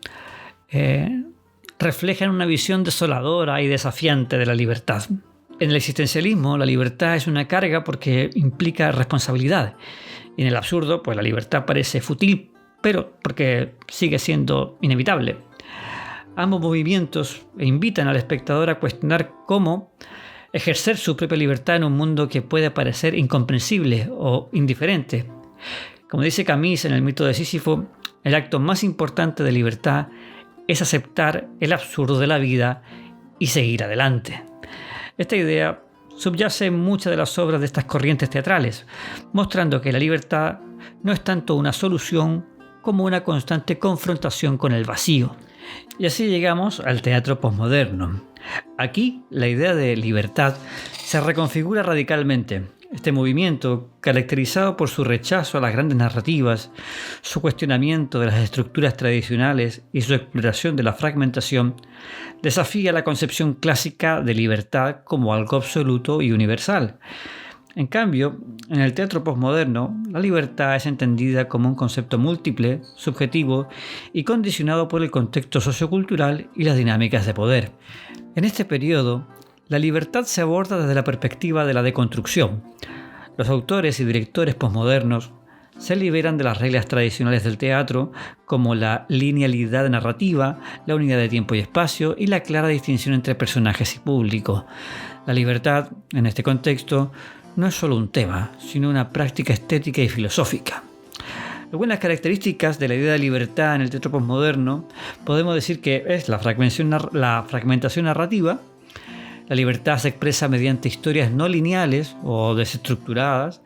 reflejan una visión desoladora y desafiante de la libertad. En el existencialismo, la libertad es una carga porque implica responsabilidad. Y en el absurdo, pues la libertad parece fútil, pero porque sigue siendo inevitable. Ambos movimientos invitan al espectador a cuestionar cómo ejercer su propia libertad en un mundo que puede parecer incomprensible o indiferente. Como dice Camus en el mito de Sísifo, el acto más importante de libertad es aceptar el absurdo de la vida y seguir adelante. Esta idea subyace en muchas de las obras de estas corrientes teatrales, mostrando que la libertad no es tanto una solución como una constante confrontación con el vacío. Y así llegamos al teatro posmoderno. Aquí la idea de libertad se reconfigura radicalmente. Este movimiento, caracterizado por su rechazo a las grandes narrativas, su cuestionamiento de las estructuras tradicionales y su exploración de la fragmentación, desafía la concepción clásica de libertad como algo absoluto y universal. En cambio, en el teatro posmoderno, la libertad es entendida como un concepto múltiple, subjetivo y condicionado por el contexto sociocultural y las dinámicas de poder. En este periodo, la libertad se aborda desde la perspectiva de la deconstrucción. Los autores y directores posmodernos se liberan de las reglas tradicionales del teatro, como la linealidad narrativa, la unidad de tiempo y espacio y la clara distinción entre personajes y público. La libertad, en este contexto, no es solo un tema, sino una práctica estética y filosófica. Algunas características de la idea de libertad en el teatro posmoderno podemos decir que es la fragmentación narrativa. La libertad se expresa mediante historias no lineales o desestructuradas,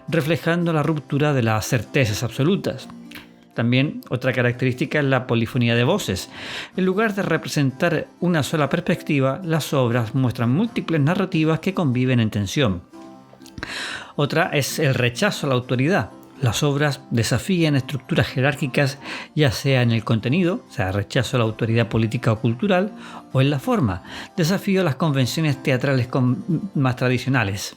reflejando la ruptura de las certezas absolutas. También otra característica es la polifonía de voces. En lugar de representar una sola perspectiva, las obras muestran múltiples narrativas que conviven en tensión. Otra es el rechazo a la autoridad. Las obras desafían estructuras jerárquicas, ya sea en el contenido, o sea, rechazo a la autoridad política o cultural, o en la forma, desafío a las convenciones teatrales más tradicionales.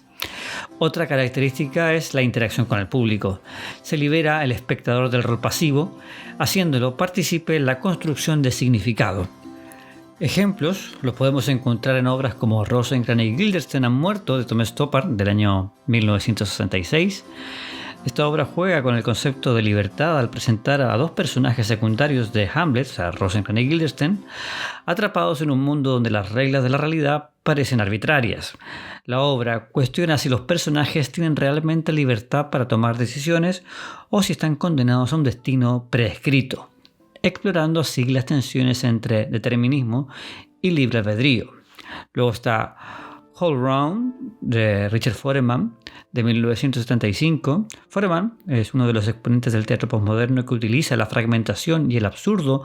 Otra característica es la interacción con el público. Se libera el espectador del rol pasivo, haciéndolo partícipe en la construcción de significado. Ejemplos los podemos encontrar en obras como Rosencrantz y Guildenstern han muerto, de Thomas Stoppard, del año 1966. Esta obra juega con el concepto de libertad al presentar a dos personajes secundarios de Hamlet, o sea, Rosencrantz y Guildenstern, atrapados en un mundo donde las reglas de la realidad parecen arbitrarias. La obra cuestiona si los personajes tienen realmente libertad para tomar decisiones o si están condenados a un destino prescrito, explorando así las tensiones entre determinismo y libre albedrío. Luego está All Round, de Richard Foreman, de 1975. Foreman es uno de los exponentes del teatro posmoderno que utiliza la fragmentación y el absurdo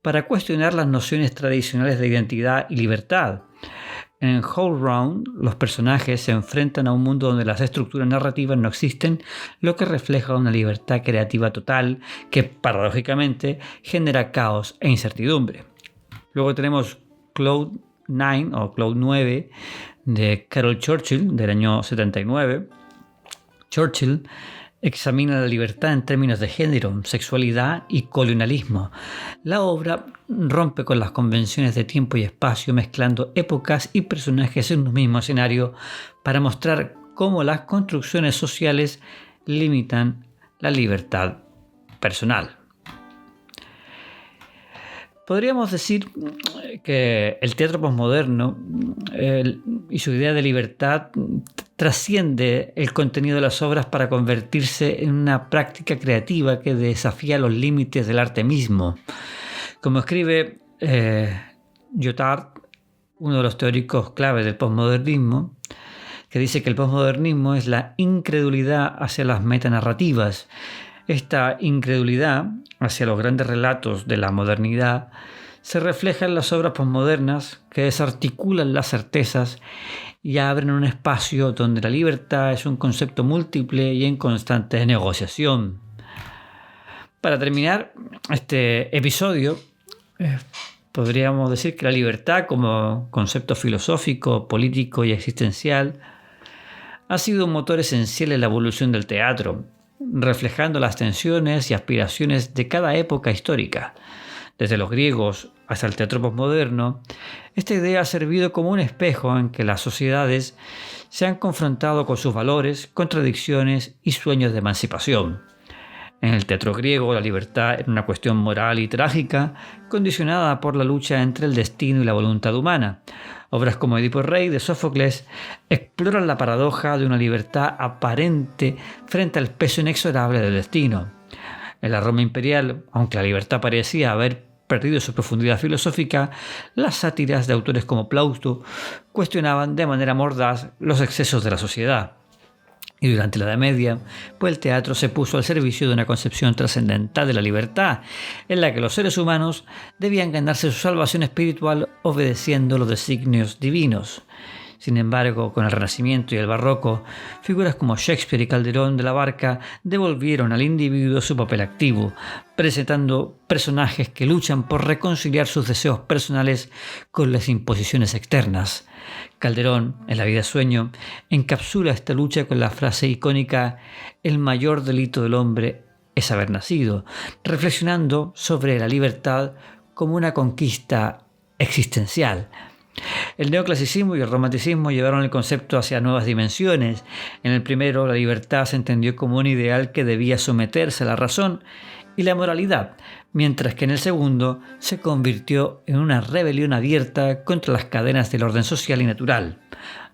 para cuestionar las nociones tradicionales de identidad y libertad. En Whole Round, los personajes se enfrentan a un mundo donde las estructuras narrativas no existen, lo que refleja una libertad creativa total que, paradójicamente, genera caos e incertidumbre. Luego tenemos Cloud 9 o Cloud 9 de Carol Churchill, del año 79. Churchill examina la libertad en términos de género, sexualidad y colonialismo. La obra rompe con las convenciones de tiempo y espacio, mezclando épocas y personajes en un mismo escenario para mostrar cómo las construcciones sociales limitan la libertad personal. Podríamos decir que el teatro posmoderno y su idea de libertad trasciende el contenido de las obras para convertirse en una práctica creativa que desafía los límites del arte mismo. Como escribe Lyotard, uno de los teóricos clave del posmodernismo, que dice que el posmodernismo es la incredulidad hacia las metanarrativas. Esta incredulidad hacia los grandes relatos de la modernidad se refleja en las obras posmodernas que desarticulan las certezas y abren un espacio donde la libertad es un concepto múltiple y en constante negociación. Para terminar este episodio, podríamos decir que la libertad como concepto filosófico, político y existencial ha sido un motor esencial en la evolución del teatro, reflejando las tensiones y aspiraciones de cada época histórica. Desde los griegos hasta el teatro posmoderno, esta idea ha servido como un espejo en que las sociedades se han confrontado con sus valores, contradicciones y sueños de emancipación. En el teatro griego, la libertad era una cuestión moral y trágica, condicionada por la lucha entre el destino y la voluntad humana. Obras como Edipo Rey de Sófocles exploran la paradoja de una libertad aparente frente al peso inexorable del destino. En la Roma imperial, aunque la libertad parecía haber perdido su profundidad filosófica, las sátiras de autores como Plauto cuestionaban de manera mordaz los excesos de la sociedad. Y durante la Edad Media, pues el teatro se puso al servicio de una concepción trascendental de la libertad, en la que los seres humanos debían ganarse su salvación espiritual obedeciendo los designios divinos. Sin embargo, con el Renacimiento y el Barroco, figuras como Shakespeare y Calderón de la Barca devolvieron al individuo su papel activo, presentando personajes que luchan por reconciliar sus deseos personales con las imposiciones externas. Calderón, en La vida sueño, encapsula esta lucha con la frase icónica «El mayor delito del hombre es haber nacido», reflexionando sobre la libertad como una conquista existencial. El neoclasicismo y el romanticismo llevaron el concepto hacia nuevas dimensiones. En el primero, la libertad se entendió como un ideal que debía someterse a la razón y la moralidad, mientras que en el segundo se convirtió en una rebelión abierta contra las cadenas del orden social y natural.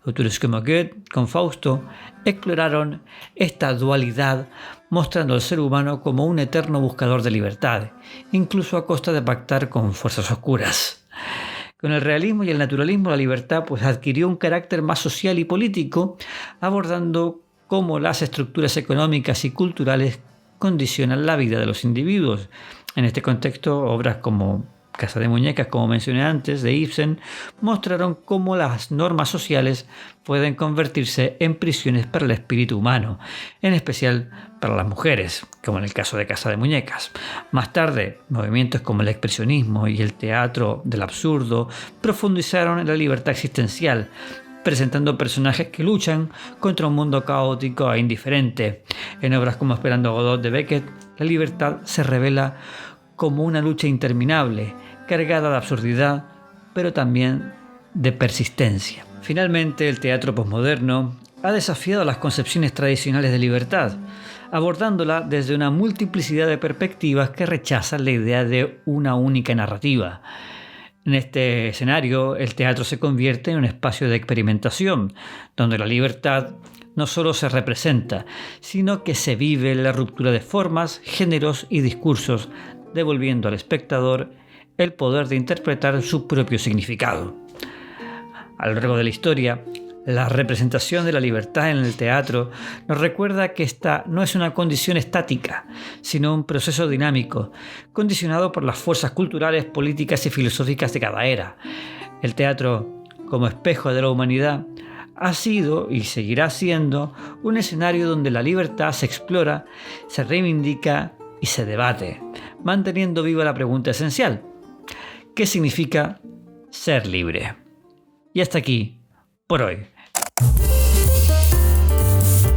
Autores como Goethe, con Fausto, exploraron esta dualidad, mostrando al ser humano como un eterno buscador de libertad, incluso a costa de pactar con fuerzas oscuras. Con el realismo y el naturalismo, la libertad adquirió un carácter más social y político, abordando cómo las estructuras económicas y culturales condicionan la vida de los individuos. En este contexto, obras como Casa de Muñecas, como mencioné antes, de Ibsen, mostraron cómo las normas sociales pueden convertirse en prisiones para el espíritu humano, en especial para las mujeres, como en el caso de Casa de Muñecas. Más tarde, movimientos como el expresionismo y el teatro del absurdo profundizaron en la libertad existencial, presentando personajes que luchan contra un mundo caótico e indiferente. En obras como Esperando a Godot de Beckett, la libertad se revela como una lucha interminable, cargada de absurdidad, pero también de persistencia. Finalmente, el teatro posmoderno ha desafiado las concepciones tradicionales de libertad, abordándola desde una multiplicidad de perspectivas que rechazan la idea de una única narrativa. En este escenario, el teatro se convierte en un espacio de experimentación, donde la libertad no solo se representa, sino que se vive la ruptura de formas, géneros y discursos, devolviendo al espectador el poder de interpretar su propio significado. A lo largo de la historia, la representación de la libertad en el teatro nos recuerda que esta no es una condición estática, sino un proceso dinámico, condicionado por las fuerzas culturales, políticas y filosóficas de cada era. El teatro, como espejo de la humanidad, ha sido y seguirá siendo un escenario donde la libertad se explora, se reivindica y se debate, manteniendo viva la pregunta esencial: ¿qué significa ser libre? Y hasta aquí, por hoy.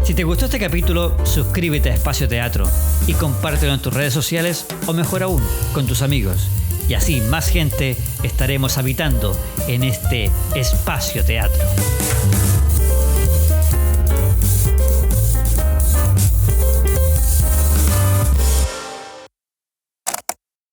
Si te gustó este capítulo, suscríbete a Espacio Teatro y compártelo en tus redes sociales o mejor aún, con tus amigos. Y así más gente estaremos habitando en este Espacio Teatro.